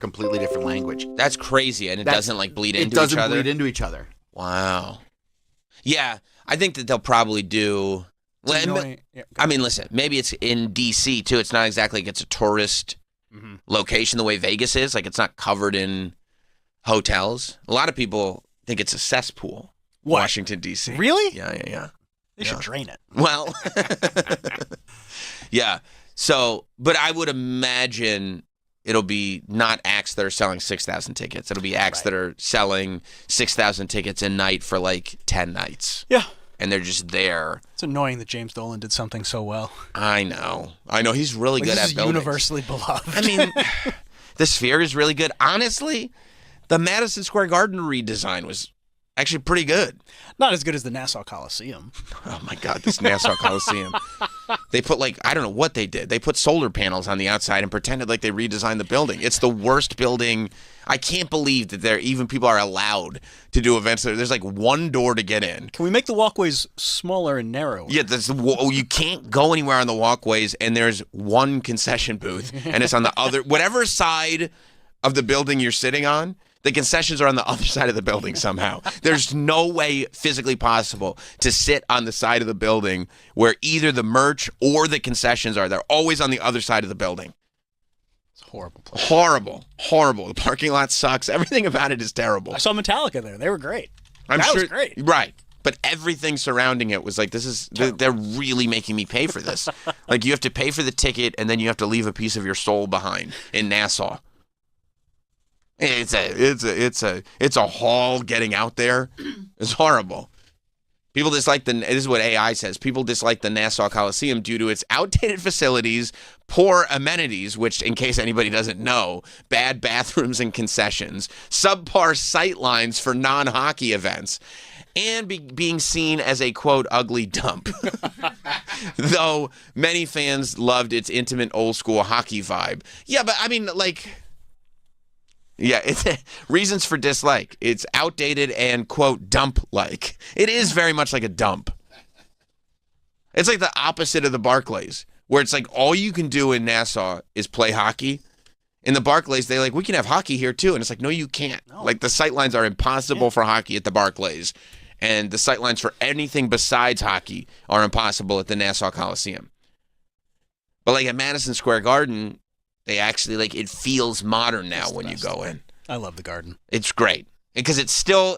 completely different language. That's crazy, and it doesn't like bleed into each other. It doesn't bleed into each other. Wow. Yeah, I think that they'll probably do. I mean, listen, maybe it's in D.C. too. It's not exactly like it's a tourist location the way Vegas is. Like, it's not covered in hotels. A lot of people think it's a cesspool. What? Washington, D.C. Really? Yeah. They should drain it. Well, yeah. So, but I would imagine it'll be not acts that are selling 6,000 tickets. It'll be acts that are selling 6,000 tickets a night for like 10 nights. Yeah. And they're just there. It's annoying that James Dolan did something so well. I know. He's really good at buildings. Universally beloved. I mean, the Sphere is really good. Honestly, the Madison Square Garden redesign was actually pretty good. Not as good as the Nassau Coliseum. Oh my God, this Nassau Coliseum. They put I don't know what they did. They put solar panels on the outside and pretended like they redesigned the building. It's the worst building. I can't believe that even people are allowed to do events there. There's like one door to get in. Can we make the walkways smaller and narrower? Yeah, you can't go anywhere on the walkways, and there's one concession booth, and it's on the other, whatever side of the building you're sitting on. The concessions are on the other side of the building somehow. There's no way physically possible to sit on the side of the building where either the merch or the concessions are. They're always on the other side of the building. It's a horrible place. Horrible. The parking lot sucks. Everything about it is terrible. I saw Metallica there. They were great. That was great. Right. But everything surrounding it was like, they're really making me pay for this. Like, you have to pay for the ticket, and then you have to leave a piece of your soul behind in Nassau. It's a haul getting out there. It's horrible. People dislike this is what AI says. People dislike the Nassau Coliseum due to its outdated facilities, poor amenities, which, in case anybody doesn't know, bad bathrooms and concessions, subpar sight lines for non-hockey events, and being seen as a, quote, ugly dump. Though many fans loved its intimate old-school hockey vibe. Yeah, but I mean, like... Yeah, it's reasons for dislike. It's outdated and, quote, dump-like. It is very much like a dump. It's like the opposite of the Barclays, where it's like all you can do in Nassau is play hockey. In the Barclays, they're like, we can have hockey here too. And it's like, no, you can't. No. Like, the sightlines are impossible for hockey at the Barclays. And the sightlines for anything besides hockey are impossible at the Nassau Coliseum. But like at Madison Square Garden... They actually, like, it feels modern now when you go in. I love the Garden. It's great. Because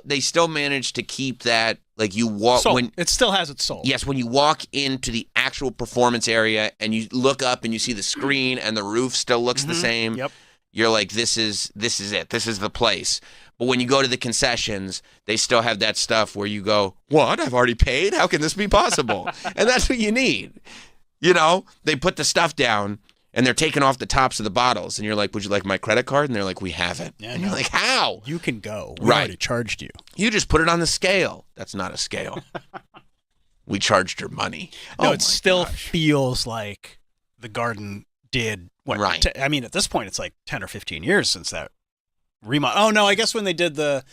they still manage to keep that, like, you walk. It still has its soul. Yes, when you walk into the actual performance area and you look up and you see the screen and the roof still looks the same. Yep. You're like, this is it. This is the place. But when you go to the concessions, they still have that stuff where you go, what? I've already paid? How can this be possible? And that's what you need. You know, they put the stuff down. And they're taking off the tops of the bottles. And you're like, would you like my credit card? And they're like, we have it. Yeah, and you're like, how? You can go. We already charged you. You just put it on the scale. That's not a scale. We charged your money. No, it still feels like the Garden did. What, right. I mean, at this point, it's like 10 or 15 years since that remodel. Oh, no, I guess when they did the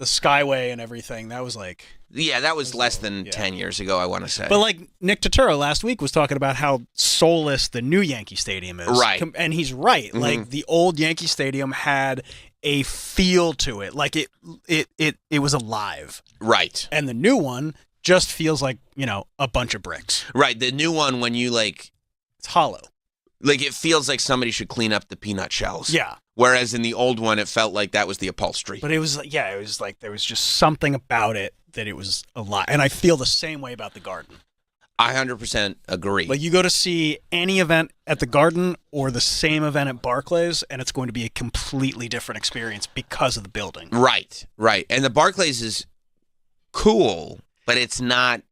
Skyway and everything, that was like... Yeah, that was less than 10 years ago, I want to say. But like Nick Turturro last week was talking about how soulless the new Yankee Stadium is. Right. And he's right. Mm-hmm. Like the old Yankee Stadium had a feel to it. Like it was alive. Right. And the new one just feels like, a bunch of bricks. Right. The new one, when you it's hollow. Like it feels like somebody should clean up the peanut shells. Yeah. Whereas in the old one, it felt like that was the upholstery. But it was like there was just something about it that it was a lot. And I feel the same way about the Garden. I 100% agree. Like you go to see any event at the Garden or the same event at Barclays, and it's going to be a completely different experience because of the building. Right. And the Barclays is cool, but it's not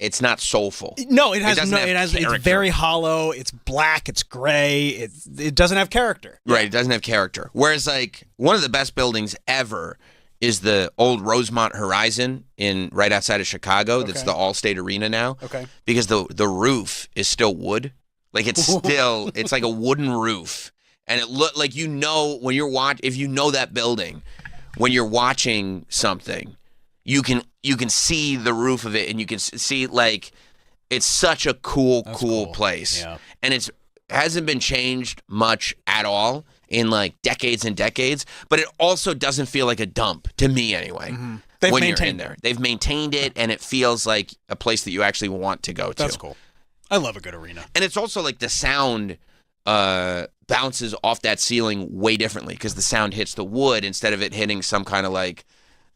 soulful. No, it's very hollow, it's black, it's gray, it doesn't have character. Right, it doesn't have character. Whereas like one of the best buildings ever is the old Rosemont Horizon right outside of Chicago. Okay. That's the Allstate Arena now. Okay. Because the roof is still wood. Like it's like a wooden roof. And it look like when you're if you know that building, when you're watching something, you can see the roof of it and you can see like it's such a cool place. Yeah. And it hasn't been changed much at all. in like decades and decades, but it also doesn't feel like a dump to me anyway. They've when you're maintained in there, they've maintained it, and it feels like a place that you actually want to go to. That's cool. I love a good arena. And it's also like the sound bounces off that ceiling way differently because the sound hits the wood instead of it hitting some kind of like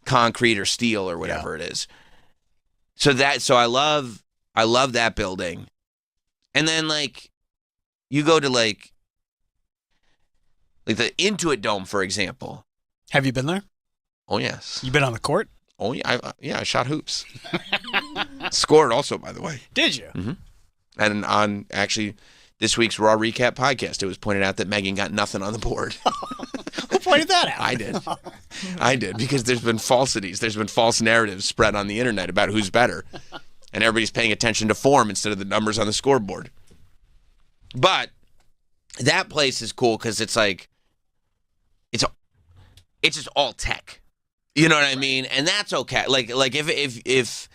concrete or steel or whatever it is. So I love that building. And then like you go to like the Intuit Dome, for example. Have you been there? Oh yes. You been on the court? Oh yeah, I shot hoops. Scored also, by the way. Did you? Mm-hmm. And on actually this week's Raw Recap podcast, it was pointed out that Megan got nothing on the board. Who pointed that out? I did because there's been falsities. There's been false narratives spread on the internet about who's better. And everybody's paying attention to form instead of the numbers on the scoreboard. But that place is cool because it's like, it's just all tech. You know what I mean? And that's okay. Like if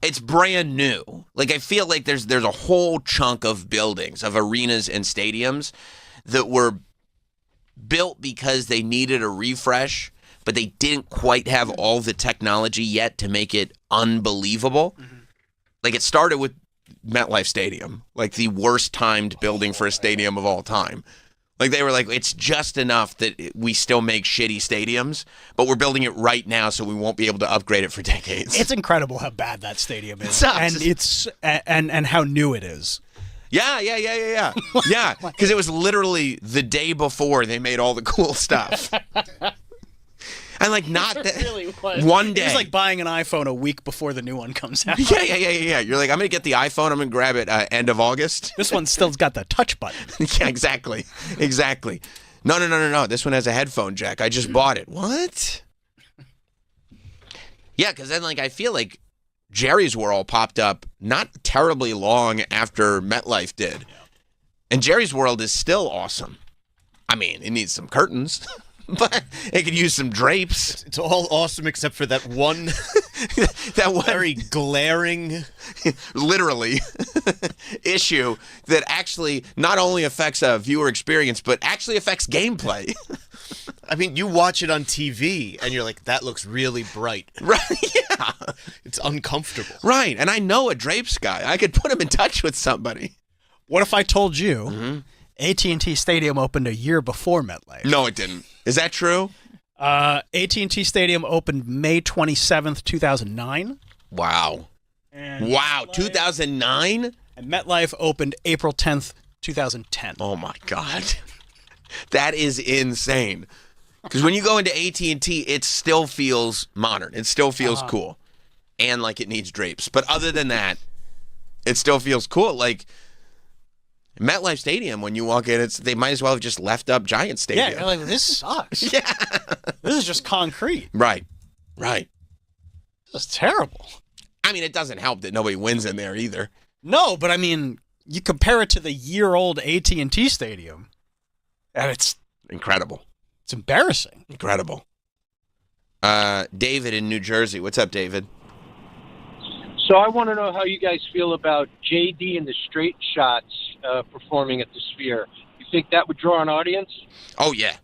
it's brand new. Like I feel like there's a whole chunk of buildings, of arenas and stadiums that were built because they needed a refresh, but they didn't quite have all the technology yet to make it unbelievable. Mm-hmm. Like it started with MetLife Stadium, like the worst timed building for a stadium of all time. Like they were like, it's just enough that we still make shitty stadiums, but we're building it right now so we won't be able to upgrade it for decades. It's incredible how bad that stadium is. It sucks. And it's and how new it is. Yeah. Yeah, because it was literally the day before they made all the cool stuff. And like not that really was. one day. It's like buying an iPhone a week before the new one comes out. Yeah. You're like, I'm going to get the iPhone. I'm going to grab it end of August. This one still's got the touch button. Yeah, exactly. No. This one has a headphone jack. I just bought it. What? Yeah, because then like I feel like Jerry's World popped up not terribly long after MetLife did. And Jerry's World is still awesome. I mean, it needs some curtains. But it could use some drapes. It's all awesome except for that one very glaring, literally, issue that actually not only affects a viewer experience, but actually affects gameplay. I mean, you watch it on TV and you're like, that looks really bright. Right, yeah. It's uncomfortable. Right, and I know a drapes guy. I could put him in touch with somebody. What if I told you AT&T Stadium opened a year before MetLife? No, it didn't. Is that true? AT&T Stadium opened May 27th, 2009. Wow. And Wow, 2009? And MetLife opened April 10th, 2010. Oh, my God. That is insane. Because when you go into AT&T, it still feels modern. It still feels cool. And like it needs drapes. But other than that, it still feels cool. Like MetLife Stadium, when you walk in, they might as well have just left up Giant Stadium. Yeah, you're like, this sucks. Yeah. This is just concrete. Right. This is terrible. I mean, it doesn't help that nobody wins in there either. No, but I mean, you compare it to the year-old AT&T Stadium, and it's Incredible. embarrassing. Incredible. David in New Jersey. What's up, David? So I want to know how you guys feel about JD and the Straight Shots performing at the Sphere. You think that would draw an audience? Oh, yeah.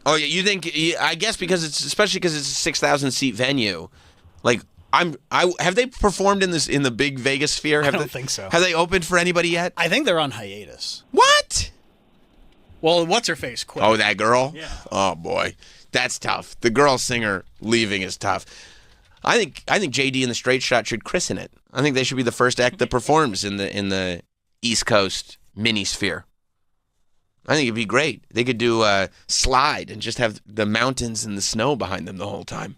You think, I guess especially because it's a 6,000 seat venue. Like, have they performed in the big Vegas Sphere? I don't think so. Have they opened for anybody yet? I think they're on hiatus. What? Well, what's her face quit? Oh, that girl? Yeah. Oh, boy. That's tough. The girl singer leaving is tough. I think JD and the Straight Shot should christen it. I think they should be the first act that performs in the East Coast mini sphere. I think it'd be great. They could do a slide and just have the mountains and the snow behind them the whole time.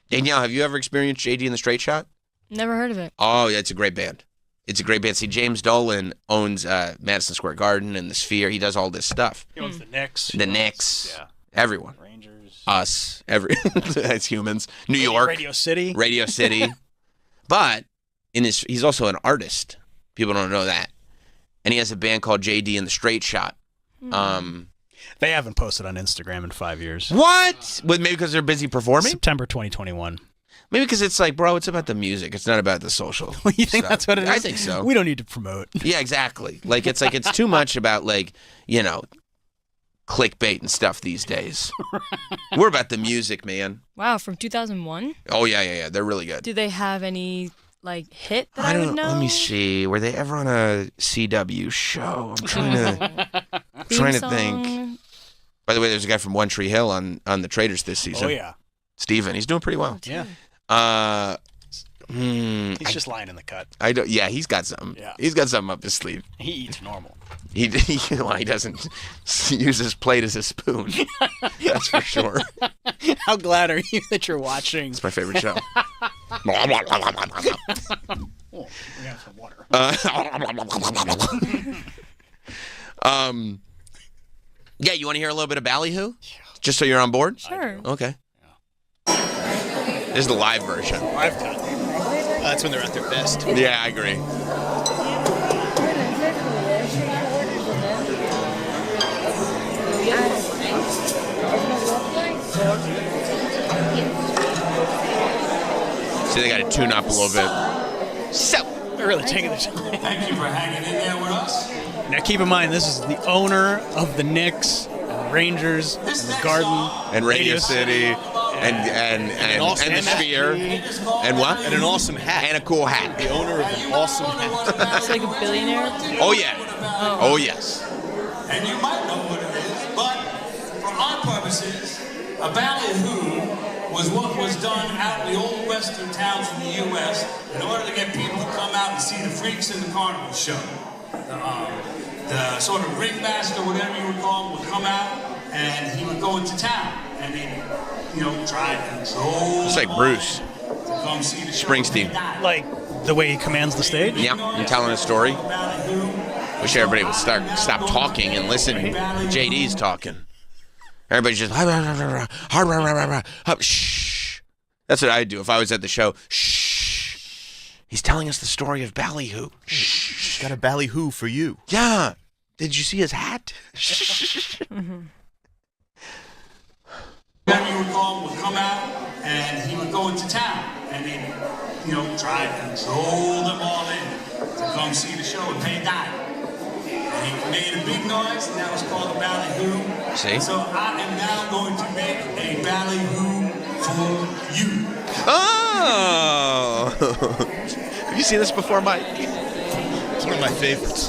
Danielle, have you ever experienced JD and the Straight Shot? Never heard of it. Oh, yeah, it's a great band. It's a great band. See, James Dolan owns Madison Square Garden and the Sphere. He does all this stuff. He owns the Knicks. The Knicks. Yeah. Everyone. Rangers. Us. As humans. New York. Radio City. Radio City. But he's also an artist. People don't know that. And he has a band called JD and the Straight Shot. They haven't posted on Instagram in 5 years. What? Maybe because they're busy performing? September 2021. Maybe because it's like, bro, it's about the music. It's not about the social. You think stuff. that's what it is? I think so. We don't need to promote. Yeah, exactly. Like it's too much about like, clickbait and stuff these days. We're about the music, man. Wow, from 2001? Oh, yeah. They're really good. Do they have any, like, hit that I don't would know? Let me see. Were they ever on a CW show? I'm trying to think. By the way, there's a guy from One Tree Hill on the Traders this season. Oh, yeah. Steven. He's doing pretty well. Yeah. He's just lying in the cut. Yeah, he's got something. Yeah. He's got something up his sleeve. He eats normal. He doesn't use his plate as a spoon. That's for sure. How glad are you that you're watching? It's my favorite show. Oh, we got some water. Yeah, you want to hear a little bit of Ballyhoo? Just so you're on board? Sure. Okay. This is the live version. Live cut. That's when they're at their best. Yeah, I agree. See, they got to tune up a little bit. So, They're really taking their time. Thank you for hanging in there with us. Now, keep in mind, this is the owner of the Knicks, and the Rangers, and the Garden, and Radio City, and the Sphere, and what? And an awesome hat. And a cool hat. The owner of an awesome hat. It's like a billionaire? Oh yeah. Oh yes. And you might know what it is, but for our purposes, a ballyhoo was what was done out in the old western towns in the U.S. in order to get people to come out and see the freaks in the carnival show. The sort of ringmaster, whatever you would call him, would come out and he would go into town and he'd, try to control. It's like Bruce to come see the show. Springsteen. like the way he commands the stage. Yeah, and telling a story. Wish everybody would stop talking and listen. JD's talking. Everybody's just shh. That's what I'd do if I was at the show. Shh. He's telling us the story of Ballyhoo. Shh. Got a ballyhoo for you. Yeah. Did you see his hat? Whatever you would call him would come out and he would go into town and he'd, try to control them all in to come see the show and pay dime. And he made a big noise and that was called a ballyhoo. See? So I am now going to make a ballyhoo for you. Oh! Have you seen this before, Mike? It's one of my favorites.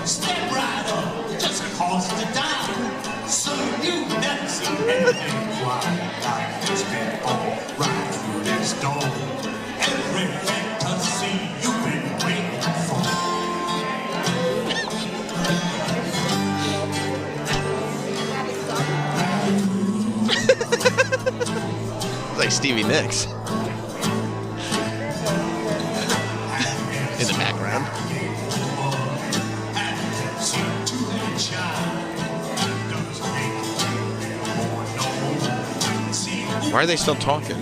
Step right up, just cost a dime. So you never seen anything quite like this before. Right through this door, every fantasy you've been waiting for. Like Stevie Nicks. In the background. Why are they still talking?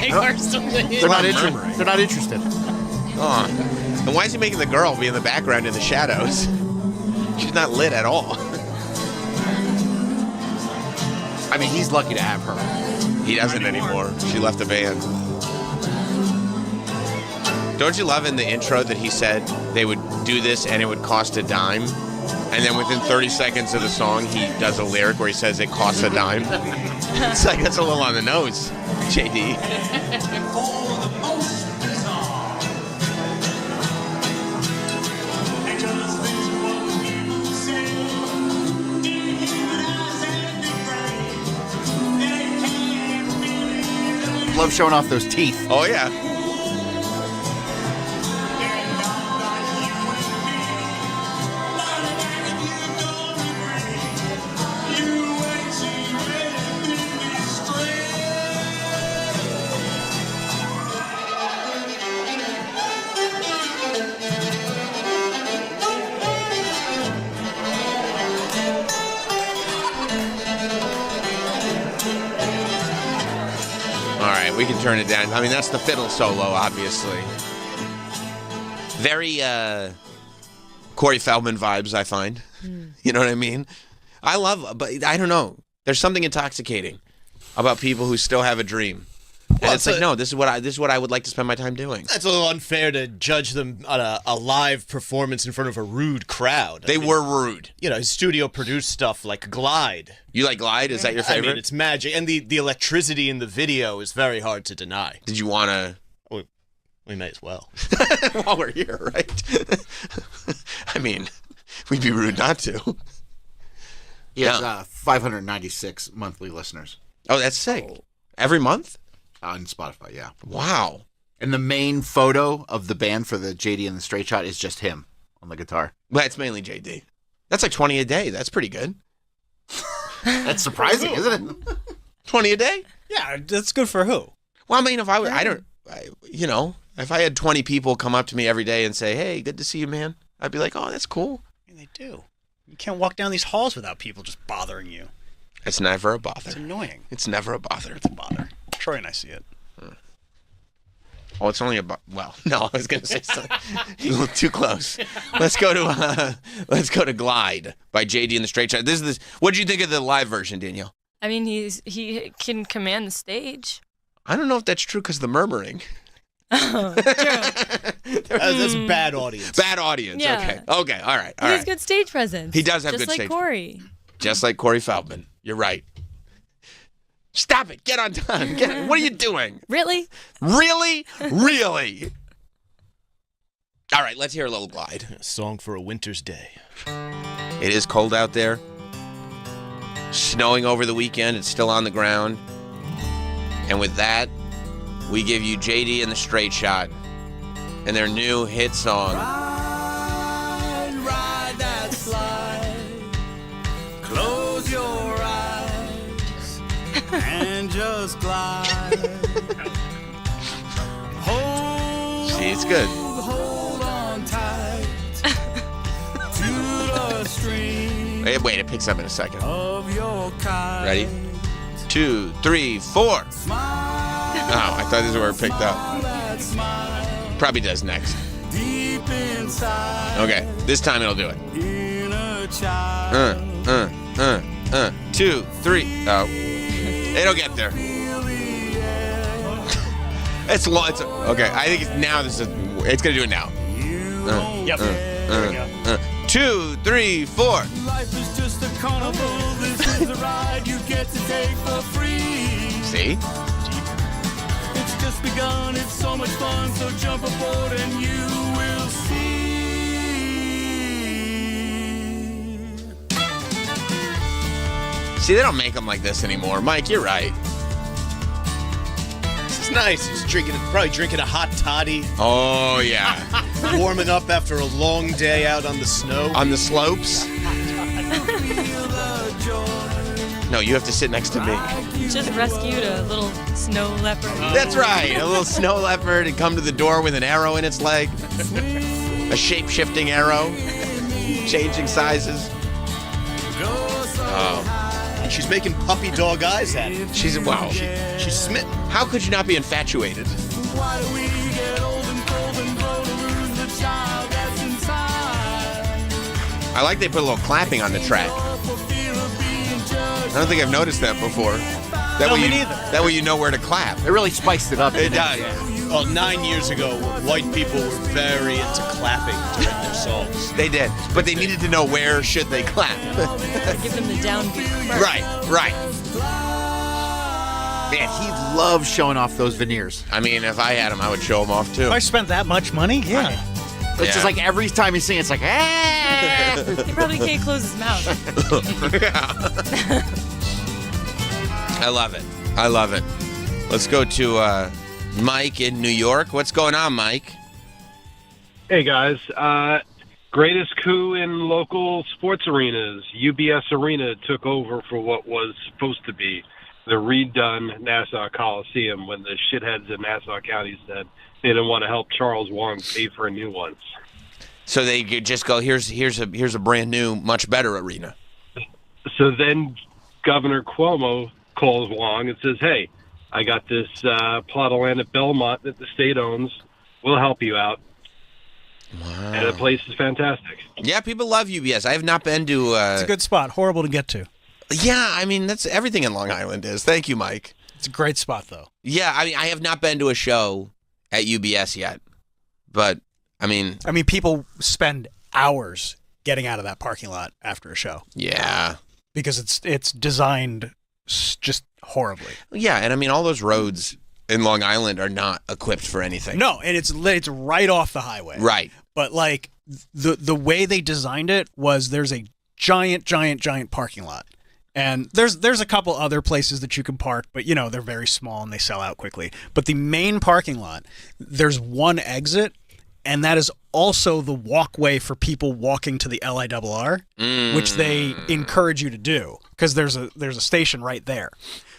They are still They're not interested. They're not interested. Oh. And why is he making the girl be in the background in the shadows? She's not lit at all. I mean, he's lucky to have her. He doesn't anymore. She left the band. Don't you love in the intro that he said they would do this and it would cost a dime? And then within 30 seconds of the song, he does a lyric where he says it costs a dime. It's like, that's a little on the nose, JD. Love showing off those teeth. Oh, yeah. We can turn it down. I mean, that's the fiddle solo, obviously. Very Corey Feldman vibes, I find. You know what I mean? I love, but I don't know. There's something intoxicating about people who still have a dream. And Well, it's like, no, this is what I would like to spend my time doing. That's a little unfair to judge them on a live performance in front of a rude crowd. They were rude. You know, studio produced stuff like Glide. You like Glide? Is that your favorite? I mean, it's magic. And the electricity in the video is very hard to deny. Did you want to? We may as well. While we're here, right? I mean, we'd be rude not to. He has 596 monthly listeners Oh, that's sick. Every month? on Spotify, yeah. Wow. And the main photo of the band for the JD and the Straight Shot is just him on the guitar. Well, it's mainly JD. That's like 20 a day. That's pretty good. That's surprising, isn't it? 20 a day? Yeah, that's good for who? Well, I mean, if if I had 20 people come up to me every day and say, "Hey, good to see you, man," I'd be like, "Oh, that's cool." I mean, they do. You can't walk down these halls without people just bothering you. It's never a It's bother. annoying. It's never a bother. It's a bother. Troy and I see it. Oh, it's only well, no, I was going to say something a little too close. Let's go to Glide by JD and the Straight Shot. What did you think of the live version, Danielle? I mean, he can command the stage. I don't know if that's true because the murmuring. True. That's a bad audience. Bad audience. Yeah. Okay. All right. He has good stage presence. He does have just good like stage Corey. Just like Corey Feldman. You're right. Stop it. Get on time. What are you doing? Really? Really? Really? All right, let's hear a little Glide. A song for a winter's day. It is cold out there. Snowing over the weekend. It's still on the ground. And with that, we give you JD and the Straight Shot and their new hit song. Ride that slide. Close your eyes and just glide. See, it's good. Hold on tight to the string Wait, it picks up in a second. of your kite. Ready? 2, 3, 4. Oh, I thought this is where it picked up. That smile Probably does next. deep inside. Okay, this time it'll do it. Inner child. 2, 3. Oh, it'll get there. It's long. Okay. I think it's gonna do it now. Yep. There we go. 2, 3, 4. Life is just a carnival. This is a ride you get to take for free. See? It's just begun. It's so much fun. So jump aboard and you will see. See, they don't make them like this anymore. Mike, you're right. This is nice. He's probably drinking a hot toddy, Oh yeah. warming up after a long day out on the snow. On the slopes. No, you have to sit next to me. Just rescued a little snow leopard. That's right. A little snow leopard and come to the door with an arrow in its leg. A shape-shifting arrow. Changing sizes. Oh. She's making puppy dog eyes at him. She's She's smitten. How could you not be infatuated? Why do we get old and cold and grow to lose the child that's inside? I like they put a little clapping on the track. For fear of being judged. I don't think I've noticed that before. Me neither. That way you know where to clap. It really spiced it up. It does. Well, 9 years ago, white people were very into clapping during their songs. They did. But they needed to know where should they clap. Give them the downbeat. first. Right. Man, he loves showing off those veneers. I mean, if I had them, I would show them off too. If I spent that much money, yeah. It's Yeah. just like every time he's singing, it's like, ah! He probably can't close his mouth. I love it. Let's go to Mike in New York. What's going on, Mike? Hey guys, greatest coup in local sports arenas. UBS Arena took over for what was supposed to be the redone Nassau Coliseum when the shitheads in Nassau County said they didn't want to help Charles Wong pay for a new one. So they could just go, here's a brand new, much better arena. So then Governor Cuomo calls Wong and says, hey, I got this plot of land at Belmont that the state owns. We'll help you out. Wow. And the place is fantastic. Yeah, people love UBS. I have not been to. It's a good spot. Horrible to get to. Yeah, I mean, that's everything in Long Island is. Thank you, Mike. It's a great spot, though. Yeah, I mean, I have not been to a show at UBS yet, but I mean, people spend hours getting out of that parking lot after a show yeah. because it's designed just horribly. Yeah, and I mean, all those roads in Long Island are not equipped for anything. No, and it's right off the highway. Right. But like the way they designed it was there's a giant parking lot. And there's a couple other places that you can park, but they're very small and they sell out quickly. But the main parking lot, there's one exit, and that is also the walkway for people walking to the LIRR, which they encourage you to do because there's a station right there.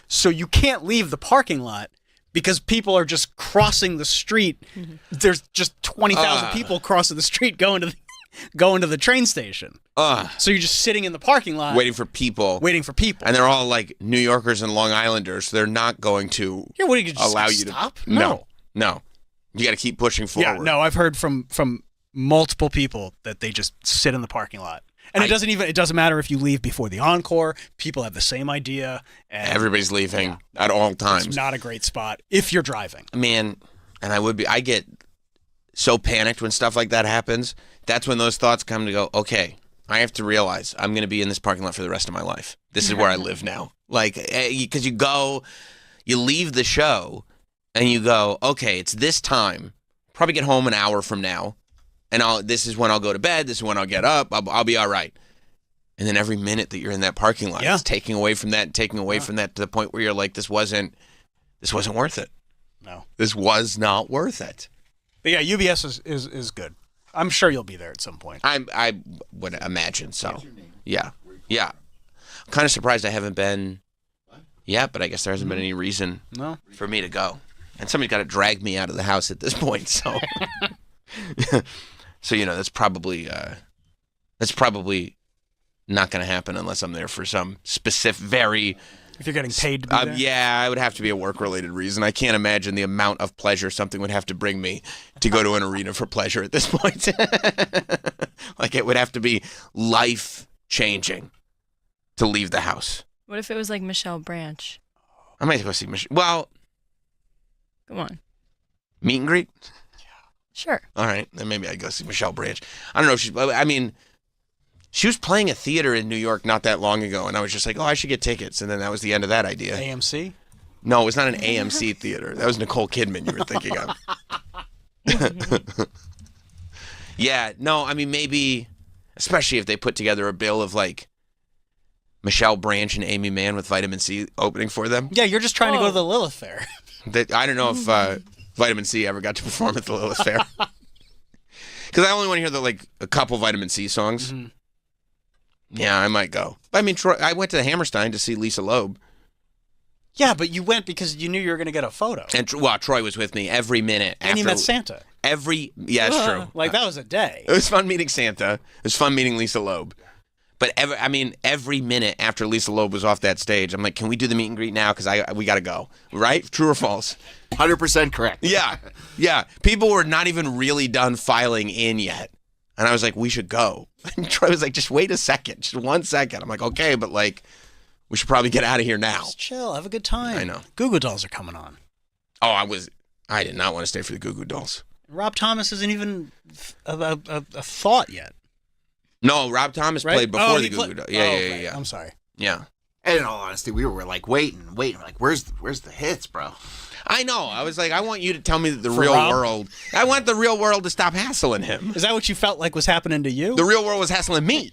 So you can't leave the parking lot because people are just crossing the street. There's just 20,000 people crossing the street going to the train station. So you're just sitting in the parking lot waiting for people. And they're all like New Yorkers and Long Islanders. So they're not going to what do you just allow you stop? to No. You got to keep pushing forward. Yeah, no, I've heard from multiple people that they just sit in the parking lot. And it doesn't matter if you leave before the encore. People have the same idea. And everybody's leaving at all times. It's not a great spot if you're driving. Man, and I get so panicked when stuff like that happens. That's when those thoughts come to go, okay, I have to realize I'm going to be in this parking lot for the rest of my life. This is where I live now. Like, because you leave the show and you go, okay, it's this time. Probably get home an hour from now. And this is when I'll go to bed. This is when I'll get up. I'll be all right. And then every minute that you're in that parking lot, it's taking away from that, to the point where you're like, this wasn't worth it. No. This was not worth it. But yeah, UBS is good. I'm sure you'll be there at some point. I would imagine so. Yeah. I'm kind of surprised I haven't been yet, but I guess there hasn't been any reason for me to go. And somebody's got to drag me out of the house at this point, so... So that's probably not going to happen unless I'm there for some specific, if you're getting paid to be there? Yeah, it would have to be a work-related reason. I can't imagine the amount of pleasure something would have to bring me to go to an arena for pleasure at this point. Like, it would have to be life-changing to leave the house. What if it was like Michelle Branch? I might go see Michelle. Well, come on. Meet and greet? Sure. All right, then maybe I'd go see Michelle Branch. I don't know if she was playing a theater in New York not that long ago, and I was just like, I should get tickets, and then that was the end of that idea. AMC? No, it was not an AMC theater. That was Nicole Kidman you were thinking of. Yeah, no, maybe, especially if they put together a bill of like Michelle Branch and Amy Mann with Vitamin C opening for them. Yeah, you're just trying to go to the Lilith Fair. I don't know if Vitamin C ever got to perform at the Lilith Fair. Because I only want to hear a couple Vitamin C songs. Mm-hmm. Yeah, I might go. I went to Hammerstein to see Lisa Loeb. Yeah, but you went because you knew you were going to get a photo. And Troy was with me every minute. And you met Santa. Yeah, it's true. That was a day. It was fun meeting Santa. It was fun meeting Lisa Loeb. But every minute after Lisa Loeb was off that stage, I'm like, can we do the meet and greet now? Because we got to go. Right? True or false? 100% correct. Yeah. People were not even really done filing in yet. And I was like, we should go. And Troy was like, just wait a second. Just 1 second. I'm like, okay, but we should probably get out of here now. Just chill. Have a good time. I know. Goo Goo Dolls are coming on. Oh, I did not want to stay for the Goo Goo Dolls. Rob Thomas isn't even a thought yet. No, Rob Thomas played before the Goo Goo Dolls. Yeah. I'm sorry. Yeah. And in all honesty, we were waiting. We're like, where's the hits, bro? I know. I was like, I want you to tell me the real world. I want the real world to stop hassling him. Is that what you felt like was happening to you? The real world was hassling me.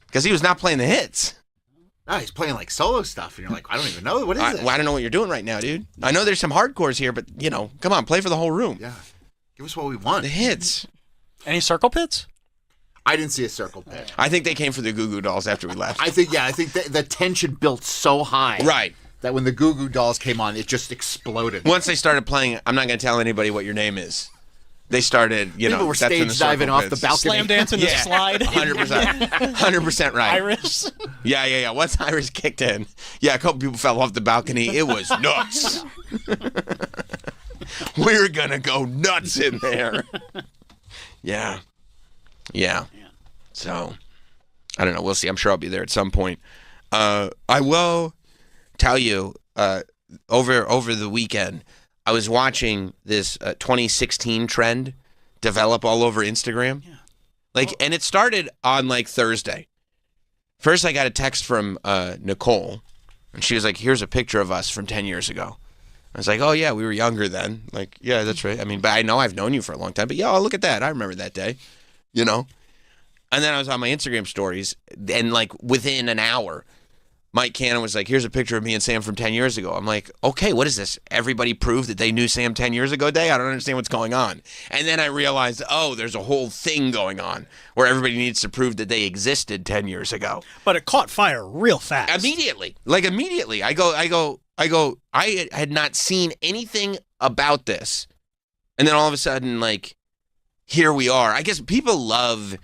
Because he was not playing the hits. No, he's playing solo stuff. And you're like, I don't even know. What is this? I don't know what you're doing right now, dude. I know there's some hardcores here, but, come on, play for the whole room. Yeah. Give us what we want. The hits. Any circle pits? I didn't see a circle pit. I think they came for the Goo Goo Dolls after we left. I think the tension built so high. Right. That when the Goo Goo Dolls came on, it just exploded. Once they started playing, I'm not going to tell anybody what your name is. They started, people were stage diving off the balcony. Slam dancing the slide. 100%. 100% right. Iris. Yeah. Once Iris kicked in, a couple people fell off the balcony. It was nuts. We're going to go nuts in there. Yeah. So, I don't know. We'll see. I'm sure I'll be there at some point. I will tell you, over the weekend, I was watching this 2016 trend develop all over Instagram. Yeah. And it started on like Thursday. First, I got a text from Nicole, and she was like, "Here's a picture of us from 10 years ago." I was like, "Oh yeah, we were younger then." Like, yeah, that's right. I mean, but I know I've known you for a long time. But yeah, oh, look at that. I remember that day. You know. And then I was on my Instagram stories, and like within an hour, Mike Cannon was like, "Here's a picture of me and Sam from 10 years ago." I'm like, okay, what is this? Everybody proved that they knew Sam 10 years ago day? I don't understand what's going on. And then I realized, oh, there's a whole thing going on where everybody needs to prove that they existed 10 years ago. But it caught fire real fast. Immediately. Like immediately. I had not seen anything about this. And then all of a sudden, like, here we are. I guess people love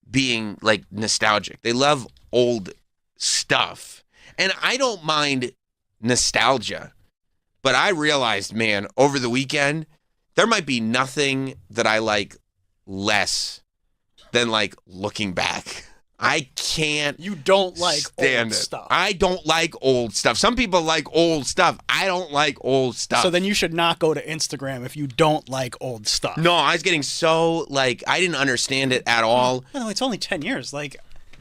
being like nostalgic. They love old stuff. And I don't mind nostalgia, but I realized, man, over the weekend, there might be nothing that I like less than like looking back. I can't. You don't like stand old it. stuff. I don't like old stuff. Some people like old stuff. I don't like old stuff. So then you should not go to Instagram if you don't like old stuff. No, I was getting so like I didn't understand it at all. No, it's only 10 years. Like,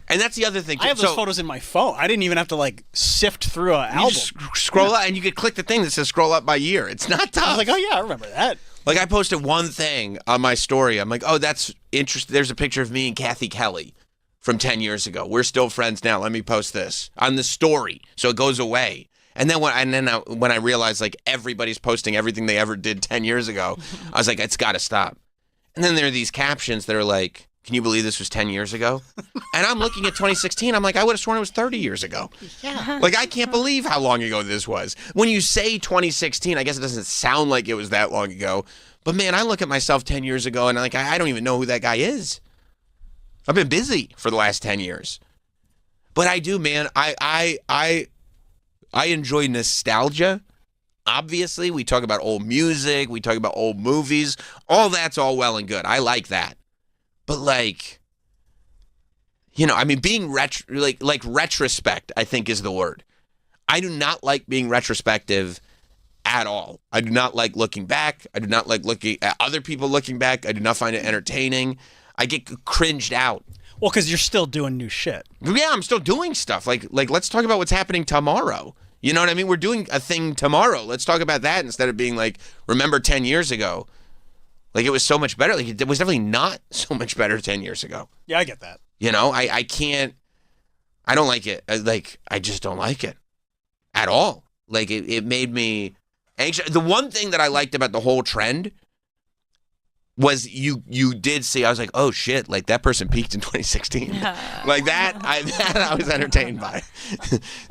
and that's the other thing. I have those photos in my phone. I didn't even have to like sift through an album. You just scroll up, and you could click the thing that says scroll up by year. It's not tough. I was like, oh yeah, I remember that. Like I posted one thing on my story. I'm like, oh, that's interesting. There's a picture of me and Kathy Kelly from 10 years ago. We're still friends now. Let me post this on the story so it goes away. And then when I realized like everybody's posting everything they ever did 10 years ago, I was like, it's got to stop. And then there are these captions that are like, can you believe this was 10 years ago? And I'm looking at 2016. I'm like, I would have sworn it was 30 years ago. Yeah. Like, I can't believe how long ago this was. When you say 2016, I guess it doesn't sound like it was that long ago. But man, I look at myself 10 years ago and like, I don't even know who that guy is. I've been busy for the last 10 years. But I do, man. I enjoy nostalgia. Obviously, we talk about old music. We talk about old movies. All that's all well and good. I like that. But like, you know, I mean, being like retrospect, I think is the word. I do not like being retrospective at all. I do not like looking back. I do not like looking at other people looking back. I do not find it entertaining. I get cringed out. Well, because you're still doing new shit. Yeah, I'm still doing stuff. Like let's talk about what's happening tomorrow. You know what I mean? We're doing a thing tomorrow. Let's talk about that instead of being like, remember 10 years ago. Like, it was so much better. Like, it was definitely not so much better 10 years ago. Yeah, I get that. You know, I can't, I don't like it. I just don't like it at all. Like, it made me anxious. The one thing that I liked about the whole trend was you did see, I was like, oh shit, like that person peaked in 2016. Yeah. Like that I was entertained by.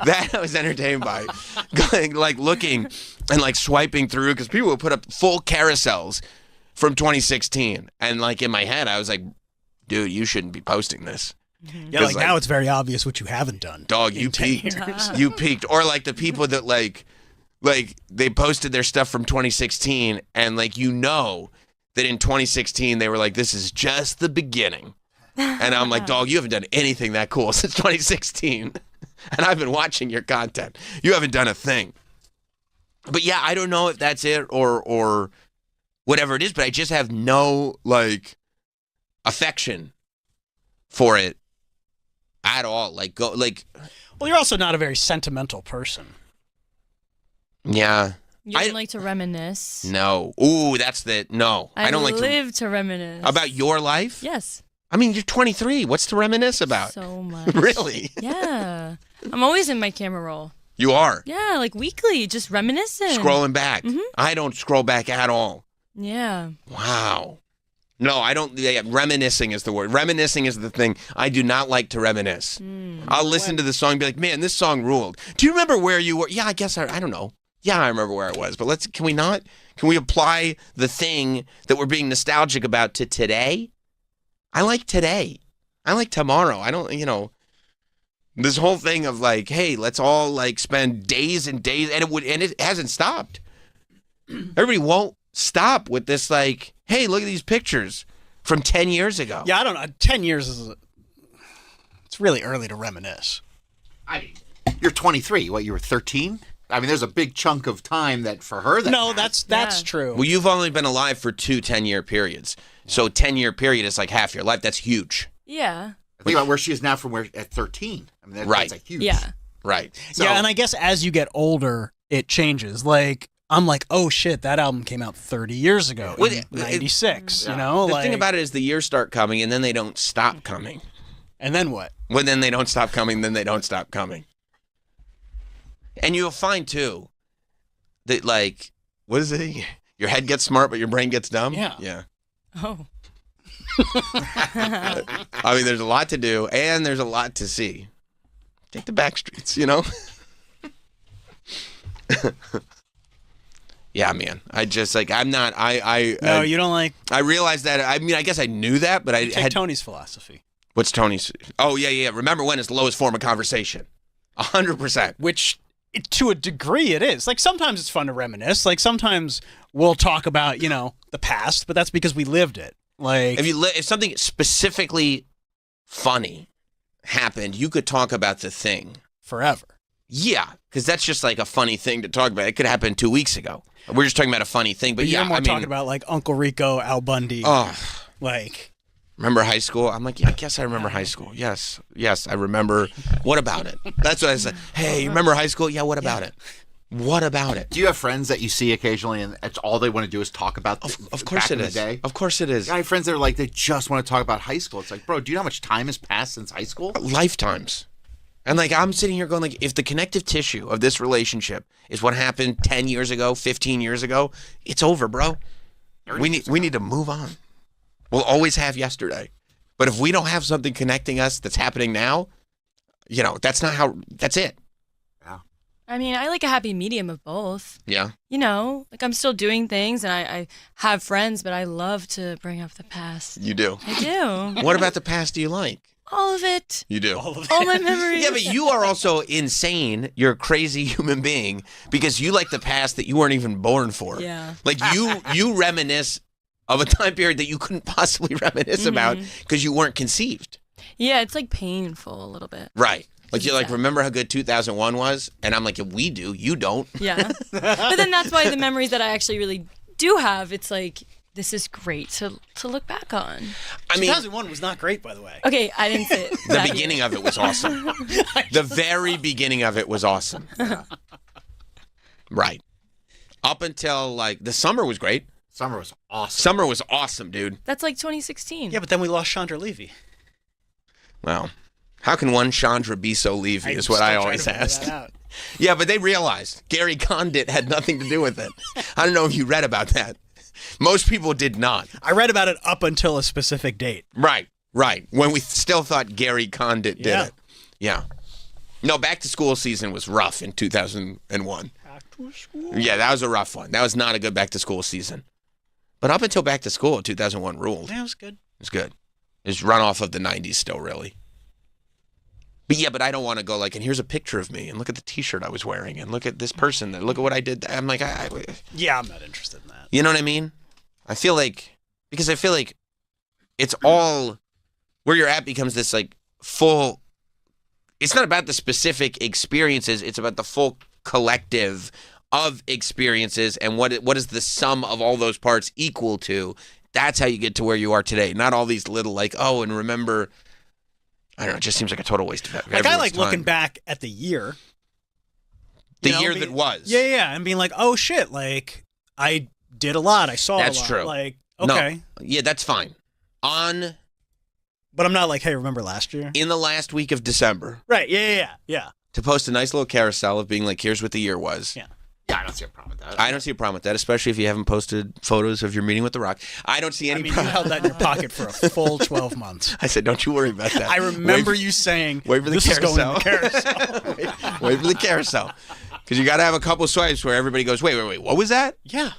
That I was entertained by. Going, like looking and like swiping through, because people would put up full carousels from 2016. And like in my head, I was like, dude, you shouldn't be posting this. Yeah, like now it's very obvious what you haven't done. Dog, you peaked. You peaked. Or like the people that like they posted their stuff from 2016 and like, you know, that in 2016 they were like, this is just the beginning. And I'm like, dog, you haven't done anything that cool since 2016. And I've been watching your content. You haven't done a thing. But yeah, I don't know if that's it or whatever it is, but I just have no like affection for it at all. Well, you're also not a very sentimental person. Yeah. You don't like to reminisce. No. Ooh, that's the no. I don't like to live to reminisce. About your life? Yes. I mean, you're 23. What's to reminisce about? So much. Really? Yeah. I'm always in my camera roll. You are? Yeah, like weekly, just reminiscing. Scrolling back. Mm-hmm. I don't scroll back at all. Yeah. Wow. No, I don't. Yeah, reminiscing is the word. Reminiscing is the thing. I do not like to reminisce. I'll listen to the song and be like, man, this song ruled. Do you remember where you were? Yeah, I guess I don't know. Yeah, I remember where I was. But can we apply the thing that we're being nostalgic about to today? I like today. I like tomorrow. I don't, this whole thing of like, hey, let's all like spend days and days, and it hasn't stopped. Everybody won't stop with this like, hey, look at these pictures from 10 years ago. Yeah, I don't know. 10 years it's really early to reminisce. I mean, you're 23. What, you were 13? I mean, there's a big chunk of time that for her that No, passed. that's Yeah. true. Well, you've only been alive for 2 10-year periods. So 10-year period is like half your life. That's huge. Yeah. Think about where she is now from where at 13. I mean, Right. that's a huge. Yeah. Right. So, yeah, and I guess as you get older, it changes. Like, I'm like, oh shit, that album came out 30 years ago, Well, in it- 96, yeah. you know? The like, thing about it is the years start coming and then they don't stop coming. and then what? When then they don't stop coming, then they don't stop coming. And you'll find too that like, what is it? Your head gets smart, but your brain gets dumb. Yeah. Yeah. Oh. I mean, there's a lot to do and there's a lot to see. Take the back streets, you know? Yeah, man. I just like I'm not. No, you don't like I realized that. I mean, I guess I knew that, but I take had. Tony's philosophy, What's Tony's? Oh yeah. Remember when it's the lowest form of conversation? 100%. which to a degree it is. Like sometimes it's fun to reminisce. Like sometimes we'll talk about, you know, the past, but that's because we lived it. Like If something specifically funny happened, you could talk about the thing. forever. Yeah, because that's just like a funny thing to talk about. It could happen 2 weeks ago. We're just talking about a funny thing, but yeah, you're more I mean, talking about like Uncle Rico, Al Bundy. oh, Like remember high school? I'm like, yeah, I guess I remember high school. Yes, I remember. What about it? That's what I said. Hey, you remember high school? Yeah, what about it? What about it? Do you have friends that you see occasionally and that's all they want to do is talk about Of course back it in is. the day? Of course it is. I have friends that are like, they just want to talk about high school. It's like, bro, do you know how much time has passed since high school? Lifetimes. And like I'm sitting here going like if the connective tissue of this relationship is what happened 10 years ago, 15 years ago, it's over, bro. We need to move on. We'll always have yesterday. But if we don't have something connecting us that's happening now, you know, that's it. I mean, I like a happy medium of both. Yeah. You know, like I'm still doing things and I have friends, but I love to bring up the past. You do. I do. What about the past do you like? All of it. You do. All my memories. Yeah, but you are also insane. You're a crazy human being because you like the past that you weren't even born for. Yeah. Like you reminisce of a time period that you couldn't possibly reminisce about because you weren't conceived. Yeah, it's like painful a little bit. Right. Like you're like, Yeah. remember how good 2001 was? And I'm like, yeah, we do. You don't. Yeah. But then that's why the memories that I actually really do have, it's like, this is great to look back on. I mean, 2001 was not great, by the way. Okay, I didn't say it. the beginning of it was awesome. The very beginning of it was awesome. Right. Up until like the summer was great. Summer was awesome. Summer was awesome, dude. That's like 2016. Yeah, but then we lost Chandra Levy. Well, how can one Chandra be so Levy is what I always asked. Yeah, but they realized Gary Condit had nothing to do with it. I don't know if you read about that. Most people did not. I read about it up until a specific date. Right. When we still thought Gary Condit did Yeah. it. Yeah. No, back to school season was rough in 2001. Back to school. Yeah, that was a rough one. That was not a good back to school season. But up until back to school, 2001 ruled. Yeah, it was good. It's good. It's run off of the 90s still, really. But yeah, but I don't want to go like, and here's a picture of me, and look at the T-shirt I was wearing, and look at this person, and look at what I did. I'm like, Yeah, I'm not interested in that. you know what I mean? I feel like it's all where you're at becomes this like full. It's not about the specific experiences; it's about the full collective of experiences and what is the sum of all those parts equal to. That's how you get to where you are today. Not all these little like, oh, and remember. I don't know. It just seems like a total waste of Like I everyone's like looking time. back at the year. The You know, year be- that was. Yeah, and being like, oh shit, like I did a lot. I saw That's a lot. true. Like, No. okay. Yeah, that's fine. But I'm not like, hey, remember last year? In the last week of December, Right, yeah. to post a nice little carousel of being like, here's what the year was. Yeah. Yeah, I don't see a problem with that. I don't see a problem with that, especially if you haven't posted photos of your meeting with The Rock. I don't see I any mean, you problem. held that in your pocket for a full 12 months. I said, don't you worry about that. I remember Wait- you saying, wait for the this is going in the carousel." carousel. Wait for the carousel. Because you got to have a couple swipes where everybody goes, wait, what was that? Yeah.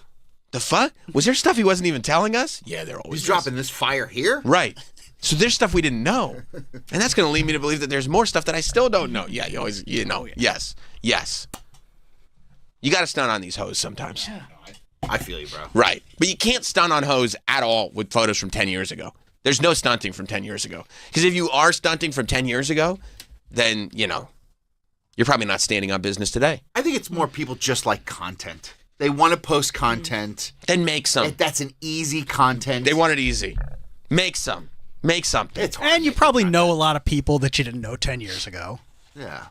The fuck? Was there stuff he wasn't even telling us? Yeah, there always He's is. dropping this fire here? Right. So there's stuff we didn't know. And that's going to lead me to believe that there's more stuff that I still don't know. Yeah, you know. Yes. You got to stun on these hoes sometimes. Yeah. I feel you, bro. Right. But you can't stunt on hoes at all with photos from 10 years ago. There's no stunting from 10 years ago. Because if you are stunting from 10 years ago, then, you know, you're probably not standing on business today. I think it's more people just like content. They want to post content. Then make some. That's an easy content. They want it easy. Make some. Make something. It's hard And you to make probably content. know a lot of people that you didn't know 10 years ago. Yeah.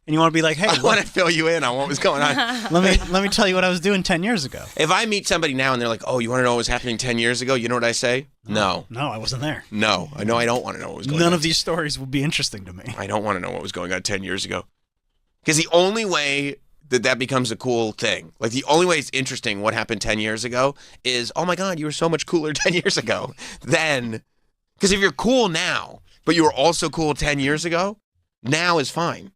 And you want to be like, hey, I want to fill you in on what was going on. let me tell you what I was doing 10 years ago. If I meet somebody now and they're like, oh, you want to know what was happening 10 years ago? You know what I say? No. No, I wasn't there. No. I know I don't want to know what was going on. None of these stories would be interesting to me. I don't want to know what was going on 10 years ago. Because the only way that becomes a cool thing, like the only way it's interesting what happened 10 years ago is, oh my God, you were so much cooler 10 years ago. Then, because if you're cool now, but you were also cool 10 years ago, now is fine.